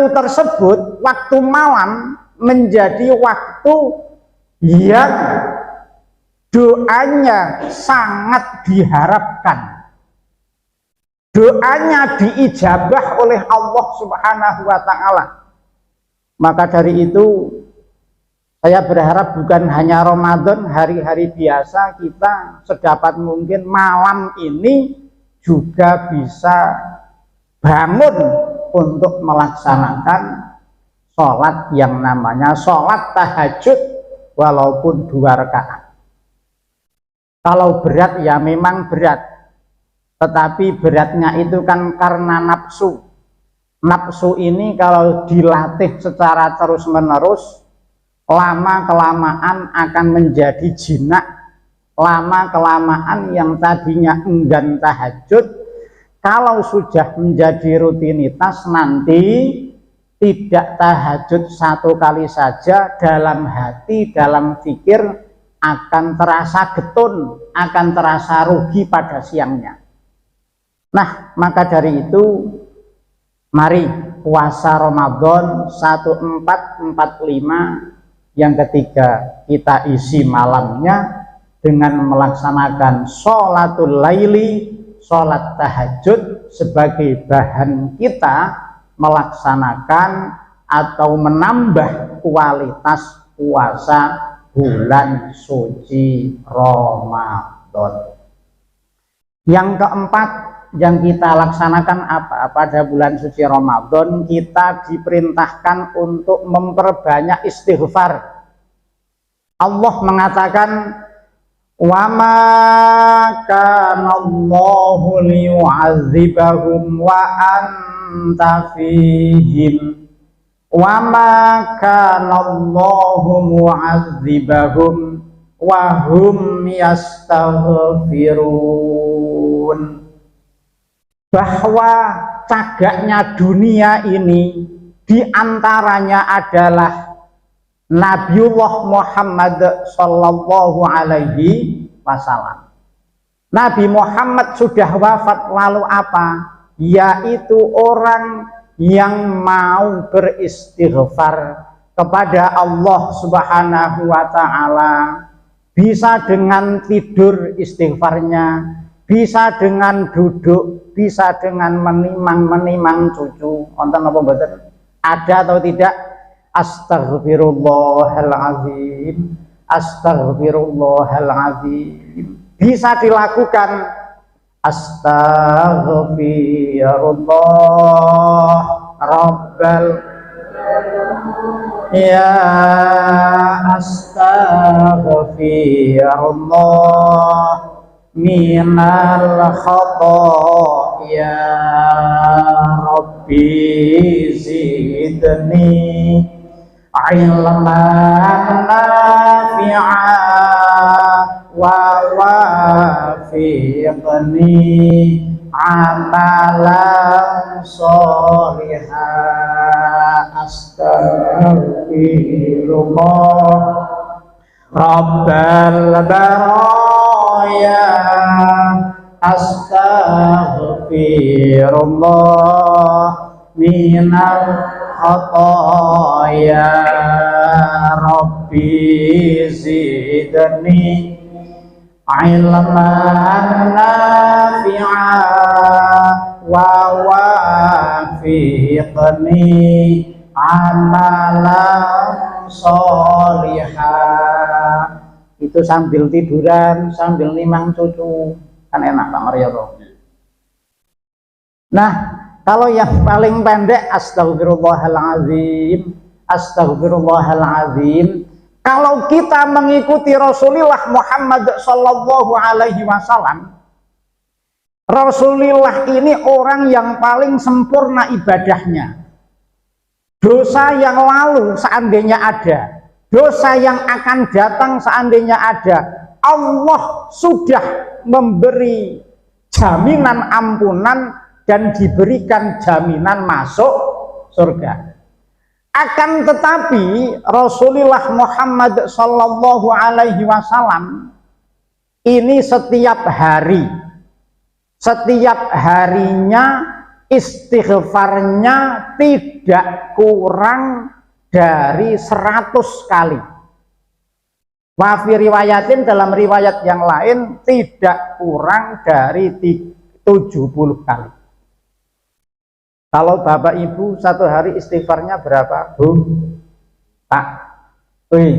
tersebut, waktu malam menjadi waktu yang doanya sangat diharapkan. Doanya diijabah oleh Allah Subhanahu wa ta'ala. Maka dari itu saya berharap bukan hanya Ramadan, hari-hari biasa kita sedapat mungkin malam ini juga bisa bangun untuk melaksanakan sholat yang namanya sholat tahajud walaupun 2 rakaat. Kalau berat ya memang berat, tetapi beratnya itu kan karena nafsu. Nafsu ini kalau dilatih secara terus-menerus, lama-kelamaan akan menjadi jinak. Lama-kelamaan yang tadinya enggan tahajud, kalau sudah menjadi rutinitas nanti tidak tahajud 1 kali saja, dalam hati, dalam pikir akan terasa getun, akan terasa rugi pada siangnya. Nah, maka dari itu mari puasa Ramadan 1445 yang ketiga kita isi malamnya dengan melaksanakan sholatul laili, sholat tahajud sebagai bahan kita melaksanakan atau menambah kualitas puasa bulan suci Ramadan. Yang keempat yang kita laksanakan apa? Pada bulan suci Ramadan kita diperintahkan untuk memperbanyak istighfar. Allah mengatakan, wa ma kana Allahu liyu'adzibahum wa anta fihim wa ma kana Allahu mu'adzibahum wa hum yastaghfirun. Bahwa cagaknya dunia ini diantaranya adalah Nabiullah Muhammad Sallallahu Alaihi Wasallam. Nabi Muhammad sudah wafat, lalu apa? Yaitu orang yang mau beristighfar kepada Allah Subhanahu wa ta'ala, bisa dengan tidur istighfarnya, bisa dengan duduk, bisa dengan menimang cucu. Wonten apa mboten? Ada atau tidak? Astaghfirullahalazim, astaghfirullahalazim. Bisa dilakukan. Astaghfirullah Rabbal ya astaghfirullah minal khataaya Rabbi zidni ilman nafi'a wa wafiqni amalan sholihan. Astaghfirullah Rabbal baraya, astaghfirullah minal khataaya Rabbi zidni ilman nafi'a wa wafiqni amalan sholihah. Itu sambil tiduran, sambil nimang cucu, kan enak Pak Marioto. Nah, kalau yang paling pendek, astaghfirullahalazim, astaghfirullahalazim, Kalau kita mengikuti Rasulullah Muhammad Sallallahu Alaihi Wasallam, Rasulullah ini orang yang paling sempurna ibadahnya. Dosa yang lalu seandainya ada, dosa yang akan datang seandainya ada, Allah sudah memberi jaminan ampunan dan diberikan jaminan masuk surga. Akan tetapi Rasulullah Muhammad Sallallahu Alaihi Wasallam ini setiap harinya istighfarnya tidak kurang dari 100 kali. Wafi riwayatin, dalam riwayat yang lain tidak kurang dari 70 kali. Kalau Bapak Ibu satu hari istighfarnya berapa, Bu? Pak? Wih.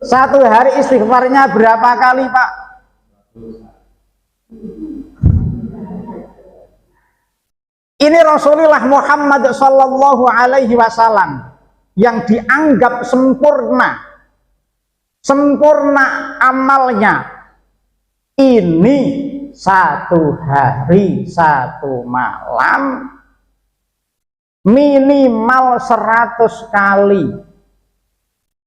Satu hari istighfarnya berapa kali, Pak? Ini Rasulullah Muhammad Sallallahu Alaihi Wasallam yang dianggap sempurna amalnya. Ini satu hari satu malam minimal 100 kali.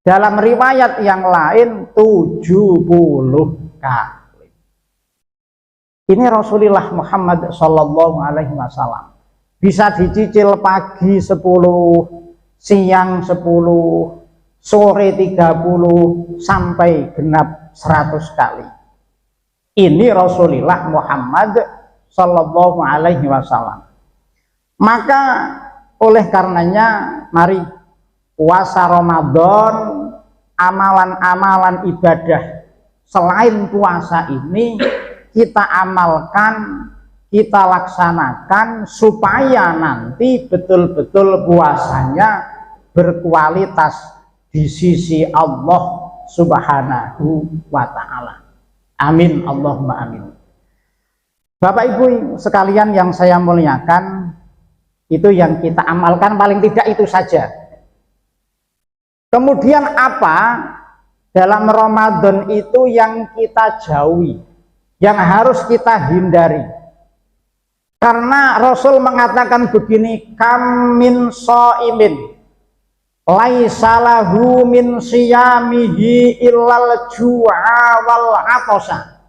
Dalam riwayat yang lain 70 kali. Ini Rasulullah Muhammad Sallallahu Alaihi Wasallam. Bisa dicicil pagi 10, siang 10, sore 30, sampai genap 100 kali. Ini Rasulullah Muhammad Sallallahu Alaihi Wasallam. Maka oleh karenanya mari puasa Ramadan, amalan-amalan ibadah selain puasa ini kita amalkan, kita laksanakan supaya nanti betul-betul puasanya berkualitas di sisi Allah Subhanahu wa Ta'ala. Amin, Allahumma amin. Bapak Ibu sekalian yang saya muliakan, itu yang kita amalkan, paling tidak itu saja. Kemudian apa dalam Ramadan itu yang kita jauhi, yang harus kita hindari? Karena Rasul mengatakan begini, kam min shaimin laisa lahu min siyamihi illal ju'a wal atasa.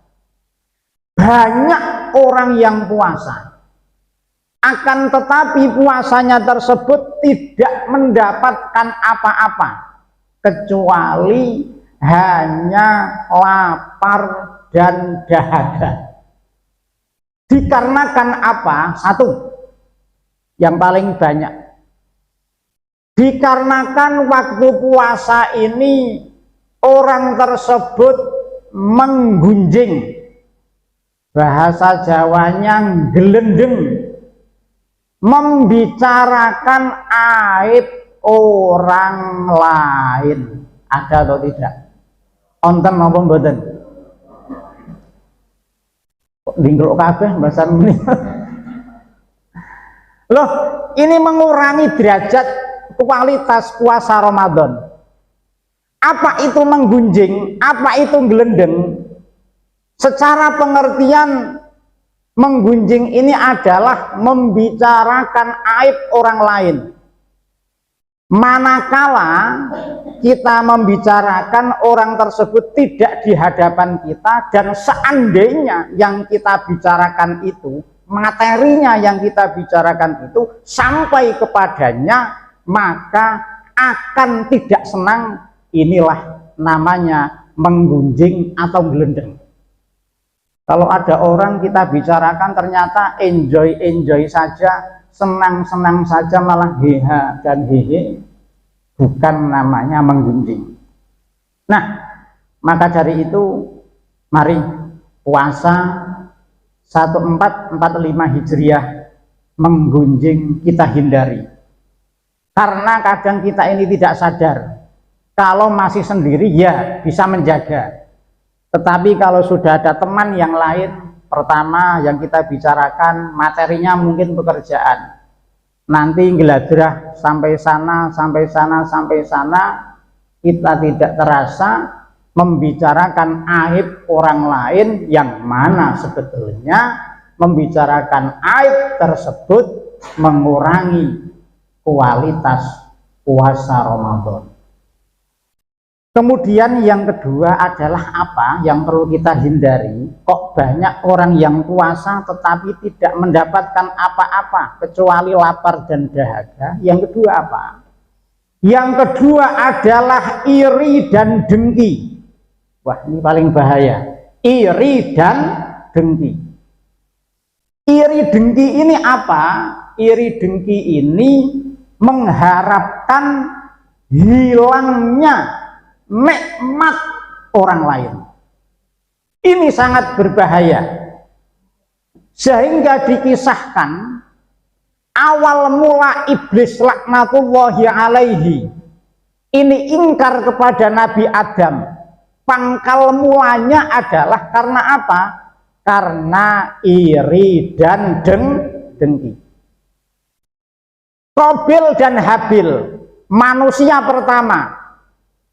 Banyak orang yang puasa, akan tetapi puasanya tersebut tidak mendapatkan apa-apa kecuali hanya lapar dan dahaga. Dikarenakan apa? Satu, yang paling banyak, dikarenakan waktu puasa ini orang tersebut menggunjing, bahasa Jawanya gelendeng, membicarakan aib orang lain. Ada atau tidak? Onten maupun mboten? Dingkluk kabeh bahasa ini. Loh, ini mengurangi derajat kualitas puasa Ramadan. Apa itu menggunjing? Apa itu gelendeng? Secara pengertian menggunjing ini adalah membicarakan aib orang lain. Manakala kita membicarakan orang tersebut tidak di hadapan kita, dan seandainya yang kita bicarakan itu, materinya yang kita bicarakan itu sampai kepadanya, maka akan tidak senang. Inilah namanya menggunjing atau gelendeng. Kalau ada orang kita bicarakan ternyata enjoy saja, senang saja, malah heha dan hehe, bukan namanya menggunjing. Nah, maka dari itu mari puasa 1445 Hijriah menggunjing kita hindari. Karena kadang kita ini tidak sadar, kalau masih sendiri ya bisa menjaga, tetapi kalau sudah ada teman yang lain, pertama yang kita bicarakan materinya mungkin pekerjaan, nanti geladrah sampai sana, kita tidak terasa membicarakan aib orang lain, yang mana sebetulnya membicarakan aib tersebut mengurangi kualitas puasa Ramadan. Kemudian yang kedua adalah apa yang perlu kita hindari? Kok banyak orang yang puasa tetapi tidak mendapatkan apa-apa kecuali lapar dan dahaga? Yang kedua apa? Yang kedua adalah iri dan dengki. Wah, ini paling bahaya. Iri dan dengki. Iri dengki ini apa? Iri dengki ini mengharapkan hilangnya nikmat orang lain. Ini sangat berbahaya, sehingga dikisahkan awal mula iblis laknatullahi alaihi ini ingkar kepada Nabi Adam. Pangkal mulanya adalah karena apa? Karena iri dan dengki. Qabil dan Habil, manusia pertama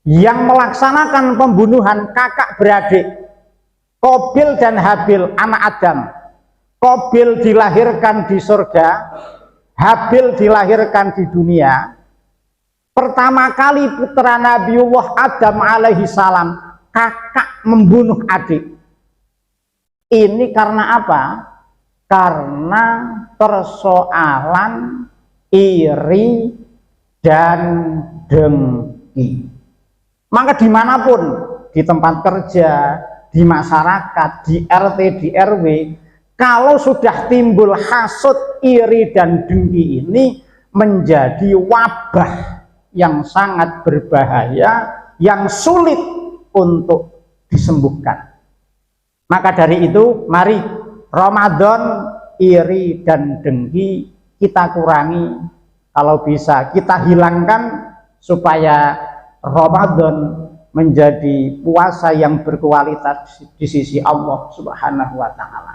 yang melaksanakan pembunuhan kakak beradik, Qabil dan Habil, anak Adam. Qabil dilahirkan di surga, Habil dilahirkan di dunia. Pertama kali putra Nabiullah Adam alaihi salam, kakak membunuh adik. Ini karena apa? Karena persoalan iri dan dengki. Maka dimanapun, di tempat kerja, di masyarakat, di RT, di RW, kalau sudah timbul hasud, iri, dan dengki ini menjadi wabah yang sangat berbahaya, yang sulit untuk disembuhkan. Maka dari itu, mari Ramadan, iri dan dengki kita kurangi, kalau bisa kita hilangkan supaya Ramadan menjadi puasa yang berkualitas di sisi Allah Subhanahu wa Ta'ala.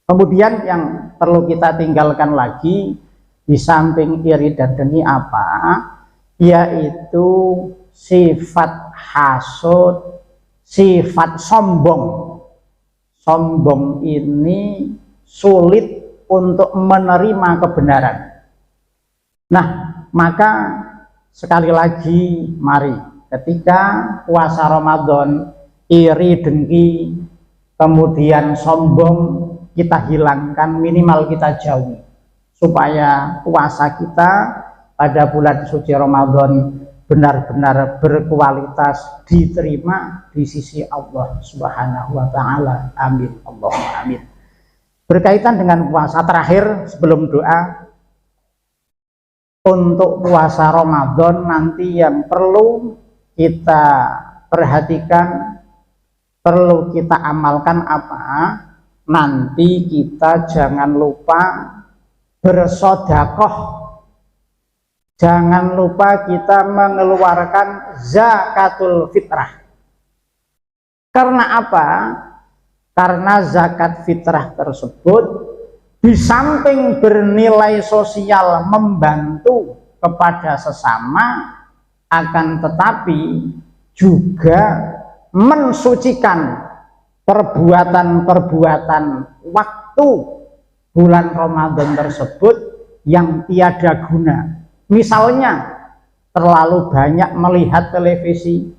Kemudian yang perlu kita tinggalkan lagi di samping iri dan dengki apa? Yaitu sifat hasud, sifat sombong. Sombong ini sulit untuk menerima kebenaran. Nah, maka sekali lagi, mari ketika puasa Ramadan, iri dengki, kemudian sombong kita hilangkan, minimal kita jauhi, supaya puasa kita pada bulan suci Ramadan benar-benar berkualitas, diterima di sisi Allah Subhanahu wa Ta'ala. Amin, Allahumma amin. Berkaitan dengan puasa, terakhir sebelum doa, untuk puasa Ramadan nanti yang perlu kita perhatikan, perlu kita amalkan apa? Nanti kita jangan lupa bersedekah, jangan lupa kita mengeluarkan zakatul fitrah. Karena apa? Karena zakat fitrah tersebut di samping bernilai sosial membantu kepada sesama, akan tetapi juga mensucikan perbuatan-perbuatan waktu bulan Ramadan tersebut yang tiada guna. Misalnya terlalu banyak melihat televisi,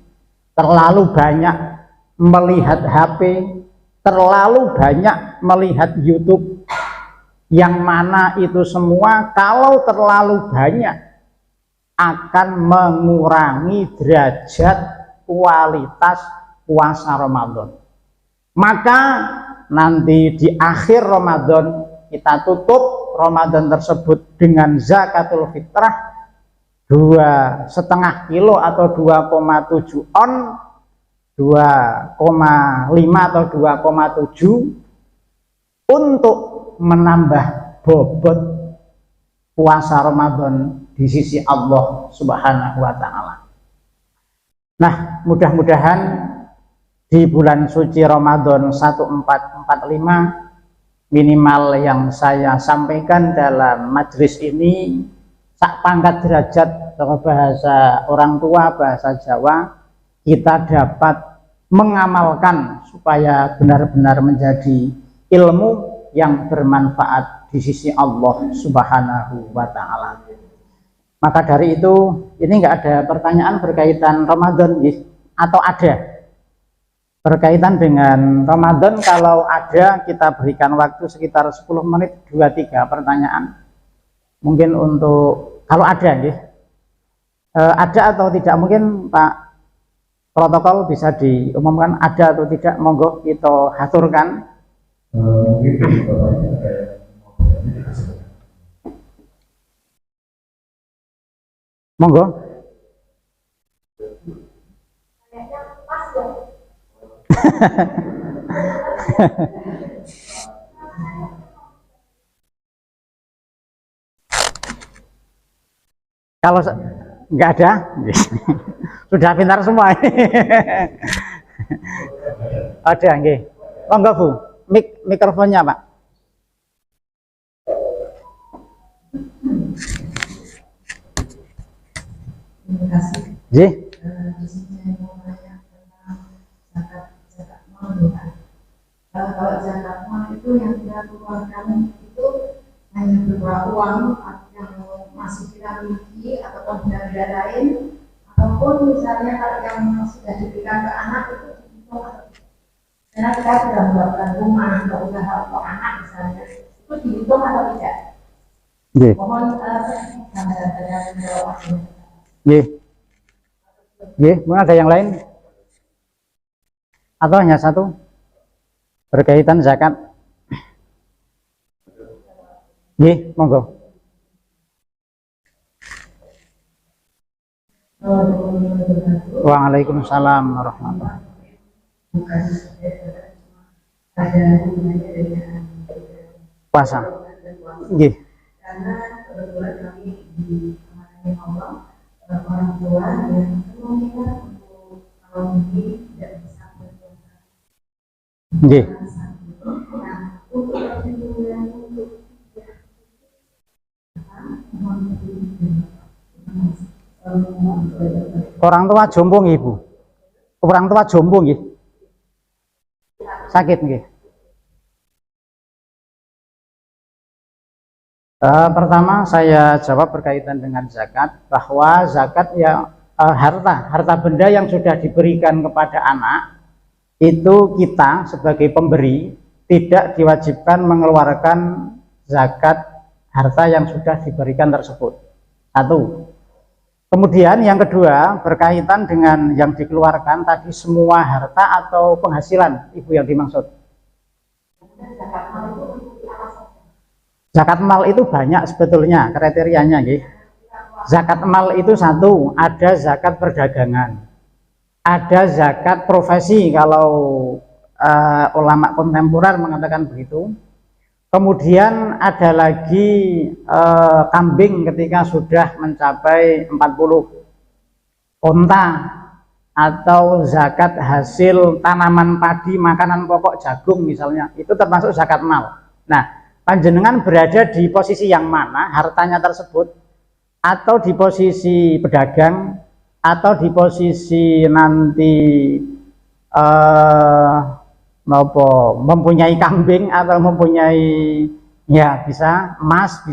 terlalu banyak melihat HP, terlalu banyak melihat YouTube, yang mana itu semua kalau terlalu banyak akan mengurangi derajat kualitas puasa Ramadan. Maka nanti di akhir Ramadan kita tutup Ramadan tersebut dengan zakatul fitrah 2,5 kilo atau 2,7 on, 2,5 atau 2,7 untuk menambah bobot puasa Ramadan di sisi Allah Subhanahu wa Ta'ala. Nah, mudah-mudahan di bulan suci Ramadan 1445 minimal yang saya sampaikan dalam majelis ini sak pangkat derajat atau bahasa orang tua, bahasa Jawa, kita dapat mengamalkan supaya benar-benar menjadi ilmu yang bermanfaat di sisi Allah Subhanahu wa Ta'ala. Maka dari itu, ini enggak ada pertanyaan berkaitan Ramadan, atau ada berkaitan dengan Ramadan. Kalau ada, kita berikan waktu sekitar 10 menit, 2-3 pertanyaan. Mungkin untuk, kalau ada, ada atau tidak, mungkin Pak protokol bisa diumumkan ada atau tidak, monggo kita haturkan. Mungkin Bapaknya ada yang Monggo. Kalau nggak ada, sudah pintar semua. Ada, nggih. Monggo Bu, mikrofonnya Pak. Terima kasih. Ji. Di sini saya mau tanya tentang zakat mal ya Pak. Kalau zakat mal itu yang kita keluarkan itu hanya berupa uang yang masih kita miliki ataupun benda-benda lain, ataupun misalnya kalau yang sudah diberikan ke anak itu dihitung atau tidak. Karena kita sudah melakukan rumah atau usaha untuk anak misalnya, itu dihitung atau tidak. Mohon gambaran dari jawabannya. Mungkin ada yang lain? Atau hanya satu? Berkaitan zakat? Monggo. Waalaikumsalam warahmatullahi wabarakatuh. Puasa. Karena kebetulan kami di Kamarnya Allah, orang tua yang kemungkinan untuk tahun ini tidak bisa berpuasa. Nah, untuk perlindungan untuk orang tua jomblo Ibu. Orang tua jomblo nggih. Sakit nggih. Pertama saya jawab berkaitan dengan zakat, bahwa zakat ya harta benda yang sudah diberikan kepada anak itu kita sebagai pemberi tidak diwajibkan mengeluarkan zakat harta yang sudah diberikan tersebut. Satu. Kemudian yang kedua berkaitan dengan yang dikeluarkan tadi, semua harta atau penghasilan Ibu yang dimaksud. Zakat mal itu banyak sebetulnya kriterianya, nggih. Zakat mal itu satu, ada zakat perdagangan, ada zakat profesi kalau ulama kontemporer mengatakan begitu. Kemudian ada lagi kambing ketika sudah mencapai 40 onta, atau zakat hasil tanaman padi, makanan pokok jagung misalnya, itu termasuk zakat mal. Nah, panjenengan berada di posisi yang mana hartanya tersebut, atau di posisi pedagang, atau di posisi nanti mempunyai kambing, atau mempunyai ya bisa emas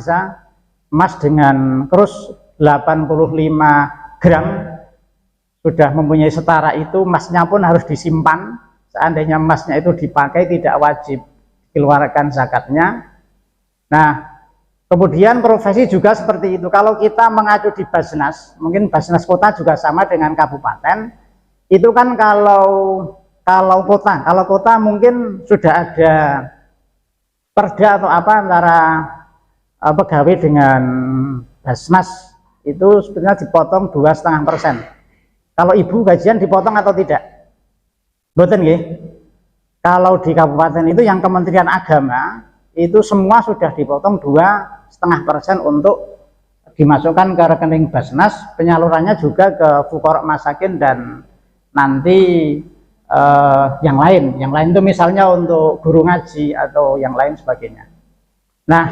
dengan kurus 85 gram, sudah mempunyai setara itu, emasnya pun harus disimpan. Seandainya emasnya itu dipakai tidak wajib dikeluarkan zakatnya. Nah, kemudian profesi juga seperti itu. Kalau kita mengacu di Basnas, mungkin Basnas kota juga sama dengan kabupaten. Itu kan kalau kota mungkin sudah ada perda atau apa antara pegawai dengan Basnas, itu sebenarnya dipotong 2,5%. Kalau ibu gajian dipotong atau tidak? Mboten nggih. Kalau di kabupaten itu yang Kementerian Agama itu semua sudah dipotong 2,5% untuk dimasukkan ke rekening Basnas, penyalurannya juga ke fuqara masakin dan nanti yang lain itu misalnya untuk guru ngaji atau yang lain sebagainya. Nah,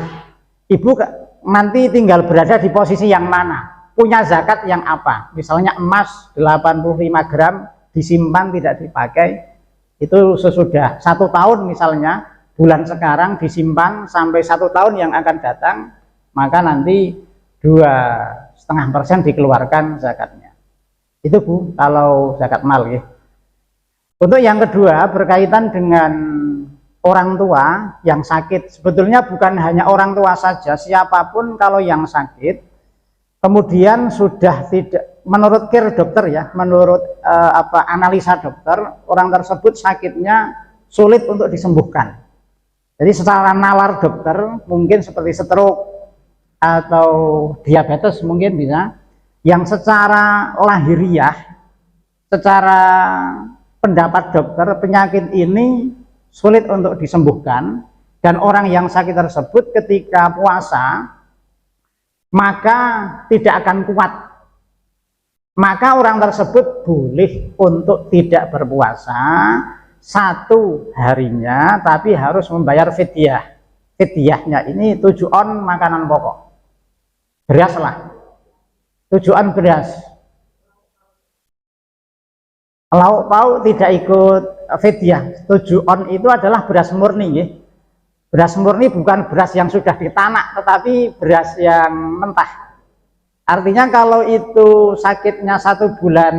ibu nanti tinggal berada di posisi yang mana. punya zakat yang apa? Misalnya emas 85 gram disimpan tidak dipakai, itu sesudah 1 tahun misalnya, bulan sekarang disimpan sampai 1 tahun yang akan datang, maka nanti 2,5% dikeluarkan zakatnya. Itu Bu, kalau zakat mal ya. Untuk yang kedua berkaitan dengan orang tua yang sakit, sebetulnya bukan hanya orang tua saja, siapapun kalau yang sakit kemudian sudah tidak, menurut kir dokter ya, menurut analisa dokter, orang tersebut sakitnya sulit untuk disembuhkan. Jadi secara nalar dokter mungkin seperti stroke atau diabetes mungkin bisa, yang secara lahiriah, secara pendapat dokter penyakit ini sulit untuk disembuhkan, dan orang yang sakit tersebut ketika puasa maka tidak akan kuat, maka orang tersebut boleh untuk tidak berpuasa 1 harinya, tapi harus membayar fidyah. Fidyahnya ini 7 on makanan pokok, beras lah, 7 on beras. Lauk pauk tidak ikut fidyah. 7 on itu adalah beras murni ya. Beras murni bukan beras yang sudah ditanak, tetapi beras yang mentah. Artinya kalau itu sakitnya 1 bulan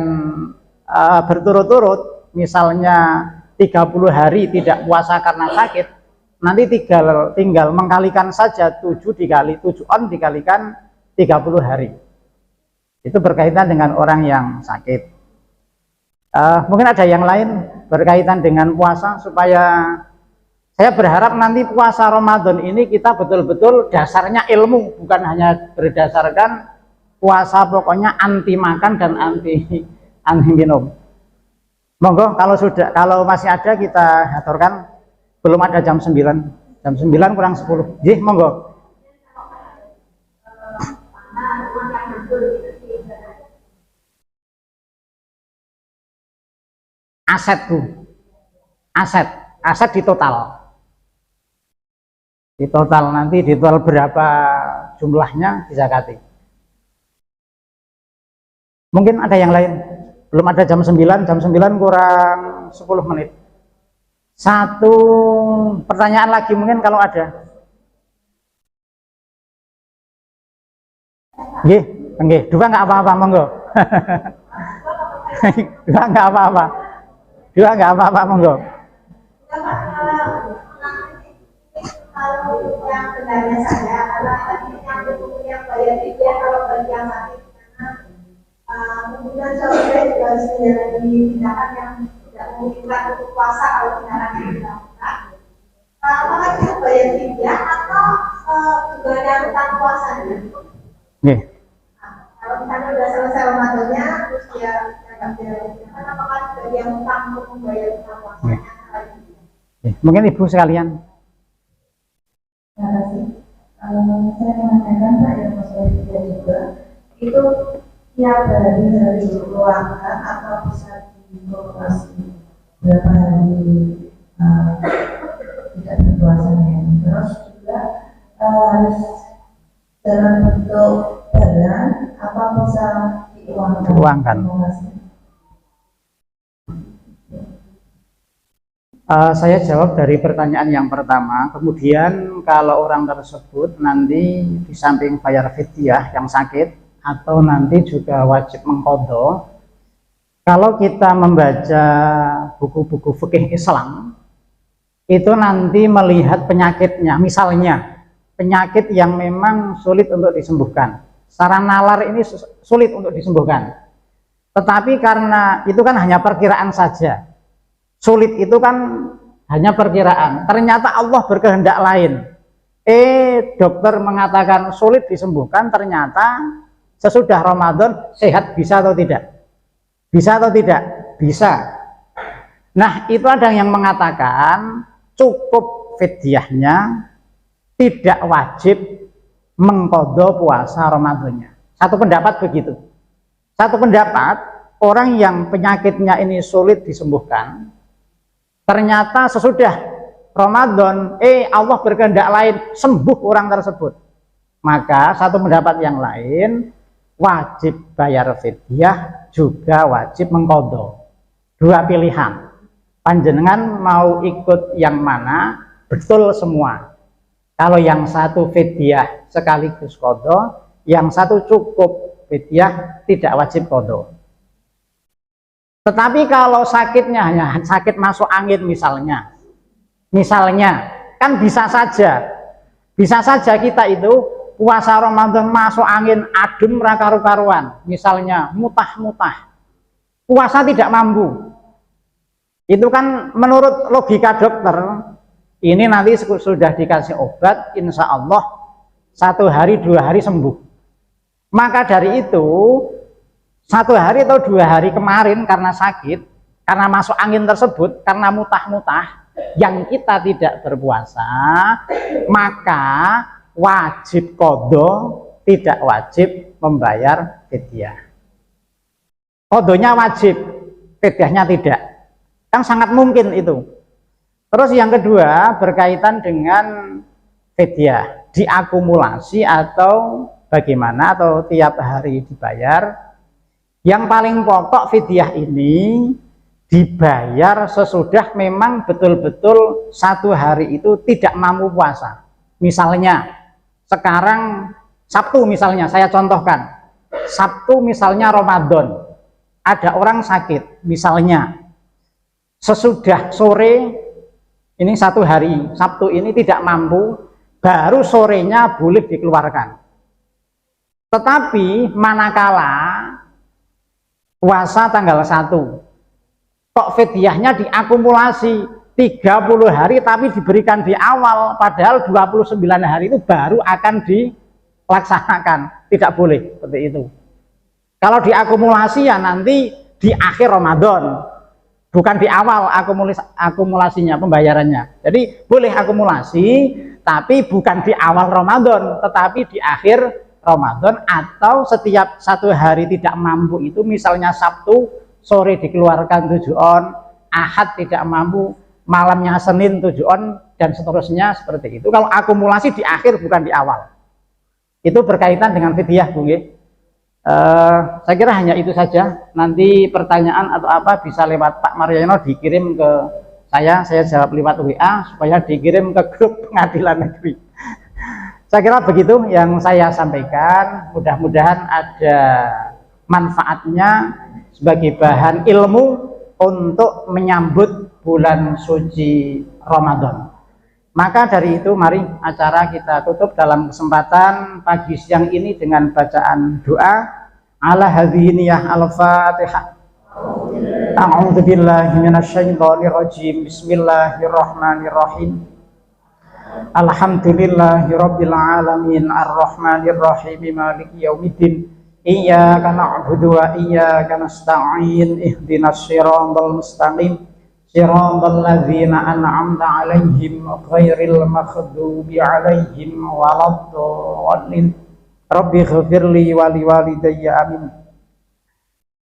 berturut-turut, misalnya 30 hari tidak puasa karena sakit, nanti tinggal mengkalikan saja 7 dikali 7 on dikalikan 30 hari. Itu berkaitan dengan orang yang sakit. Mungkin ada yang lain berkaitan dengan puasa, supaya saya berharap nanti puasa Ramadan ini kita betul-betul dasarnya ilmu, bukan hanya berdasarkan puasa pokoknya anti makan dan anti minum. Monggo kalau masih ada kita aturkan. Belum ada jam 9 kurang 10. Nggih, monggo. Aset Bu, aset di total nanti di total berapa jumlahnya dizakati. Mungkin ada yang lain, belum ada jam 9 kurang 10 menit. 1 pertanyaan lagi mungkin kalau ada. Nggih, 2 nggak apa-apa, monggo. 2 nggak apa-apa. 2 nggak apa-apa, monggo. Kalau yang benarnya saja, kalau yang bayar dia kalau bagi yang sakit, karena kemudian saya juga harus menjalani tindakan yang tidak memungkinkan untuk puasa kalau tindakan yang dilakukan. Apakah itu bayar dia atau juga ada utang puasanya? Nggih. Kalau misalnya sudah selesai Ramadannya, terus dia nggak bayar tindakan, apakah juga dia utang untuk membayar utang puasanya? Mungkin Ibu sekalian. Terima kasih. Saya menanyakan Pak yang masalah juga itu tiap hari harus dikeluarkan atau bisa dikorporasi berapa hari tidak berpuasanya. Terus juga harus dalam bentuk barang atau bisa diuangkan. Saya jawab dari pertanyaan yang pertama. Kemudian kalau orang tersebut nanti di samping bayar fidyah yang sakit, atau nanti juga wajib mengqadha, kalau kita membaca buku-buku fikih Islam, itu nanti melihat penyakitnya. Misalnya penyakit yang memang sulit untuk disembuhkan, secara nalar ini sulit untuk disembuhkan, tetapi karena itu kan hanya perkiraan saja. Sulit itu kan hanya perkiraan, ternyata Allah berkehendak lain. Dokter mengatakan sulit disembuhkan, ternyata sesudah Ramadan sehat, bisa atau tidak? Bisa atau tidak? Bisa. Nah, itu ada yang mengatakan cukup fidyahnya, tidak wajib mengqadha puasa Ramadannya. Satu pendapat begitu. Satu pendapat, orang yang penyakitnya ini sulit disembuhkan, ternyata sesudah Ramadan, Allah berkehendak lain, sembuh orang tersebut. Maka satu pendapat yang lain, wajib bayar fidyah, juga wajib mengqadha. Dua pilihan. Panjenengan mau ikut yang mana? Betul semua. Kalau yang satu fidyah sekaligus qadha, yang satu cukup fidyah, tidak wajib qadha. Tetapi kalau sakitnya hanya sakit masuk angin misalnya kan bisa saja kita itu puasa Ramadan masuk angin adem karu-karuan, misalnya mutah-mutah, puasa tidak mampu. Itu kan menurut logika dokter, ini nanti sudah dikasih obat, insya Allah 1 hari 2 hari sembuh. Maka dari itu 1 hari atau 2 hari kemarin karena sakit, karena masuk angin tersebut, karena mutah-mutah, yang kita tidak berpuasa, maka wajib qadha, tidak wajib membayar fidyah. Qadhanya wajib, fidyahnya tidak. Kan sangat mungkin itu. Terus yang kedua berkaitan dengan fidyah, diakumulasi atau bagaimana, atau tiap hari dibayar. Yang paling pokok fidyah ini dibayar sesudah memang betul-betul 1 hari itu tidak mampu puasa. Misalnya sekarang Sabtu, misalnya saya contohkan, Sabtu misalnya Ramadan, ada orang sakit misalnya, sesudah sore ini 1 hari Sabtu ini tidak mampu, baru sorenya boleh dikeluarkan. Tetapi manakala puasa tanggal 1, kok fidyahnya diakumulasi 30 hari tapi diberikan di awal, padahal 29 hari itu baru akan dilaksanakan. Tidak boleh seperti itu. Kalau diakumulasi ya nanti di akhir Ramadan, bukan di awal akumulasinya, pembayarannya. Jadi boleh akumulasi tapi bukan di awal Ramadan, tetapi di akhir Ramadan, atau setiap 1 hari tidak mampu itu, misalnya Sabtu sore dikeluarkan 7 on, Ahad tidak mampu, malamnya Senin 7 on, dan seterusnya seperti itu. Kalau akumulasi di akhir bukan di awal. Itu berkaitan dengan fidyah, Bu. Saya kira hanya itu saja. Nanti pertanyaan atau apa bisa lewat Pak Maryono dikirim ke saya jawab lewat WA supaya dikirim ke grup pengadilan negeri. Saya kira begitu yang saya sampaikan. Mudah-mudahan ada manfaatnya sebagai bahan ilmu untuk menyambut bulan suci Ramadan. Maka dari itu mari acara kita tutup dalam kesempatan pagi siang ini dengan bacaan doa ala hadhiniyah al-Fatihah. A'udzu billahi minasyaitonir rajim. Bismillahirrahmanirrahim. Alhamdulillahirabbil alamin arrahmanir rahim maliki yaumiddin. Iyyaka na'budu wa iyyaka nasta'in. Ihdinas siratal mustaqim. Siratal ladzina an'amta 'alaihim ghairil maghdubi 'alaihim waladdallin. Rabbi ighfirli wa liwalidayya amin.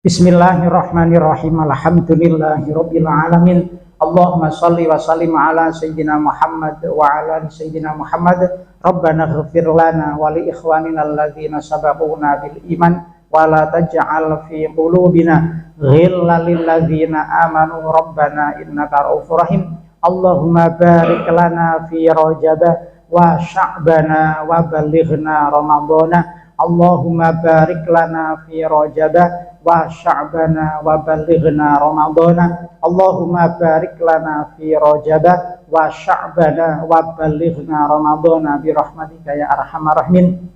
Bismillahirrahmanirrahim. Alhamdulillahirabbil alamin. Allahumma shalli wa sallim ala sayyidina Muhammad wa ala ali sayyidina Muhammad. Rabbana ighfir lana wa li ikhwanina alladzina sabaquna bil iman wa la taj'al fi qulubina ghillan lil ladzina amanu rabbana innaka ra'ufur rahim. Allahumma barik lana fi Rajab wa Sya'bana wa ballighna Ramadana. Allahumma barik lana fi Rajab wa Sya'bana wa ballighna Ramadana. Allahumma barik lana fi Rajab wa Sya'bana wa ballighna Ramadana bi rahmatika ya arhamar rahimin.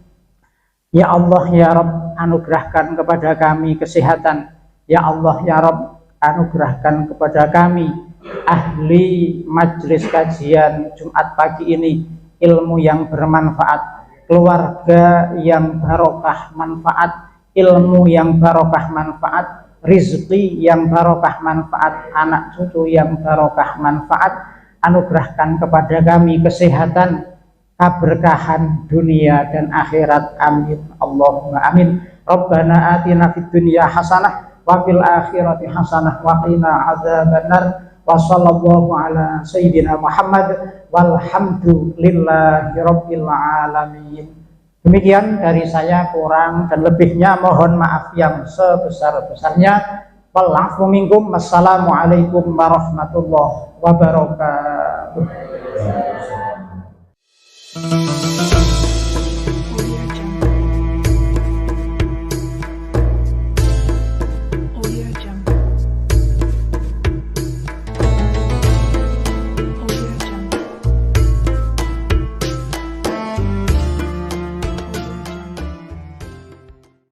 Ya Allah ya Rabb, anugerahkan kepada kami kesehatan. Ya Allah ya Rabb, anugerahkan kepada kami ahli majelis kajian Jumat pagi ini ilmu yang bermanfaat, keluarga yang barokah manfaat, ilmu yang barokah manfaat, rizki yang barokah manfaat, anak cucu yang barokah manfaat. Anugerahkan kepada kami kesehatan, keberkahan dunia dan akhirat. Amin Allahumma amin. Rabbana atina fid dunya hasanah wa fil akhirati hasanah wa qina adzabannar. Wa sallallahu ala sayyidina Muhammad walhamdulillahi rabbil alamin. Demikian dari saya, kurang dan lebihnya mohon maaf yang sebesar-besarnya. Wal-'afwu minkum. Wassalamualaikum warahmatullahi wabarakatuh.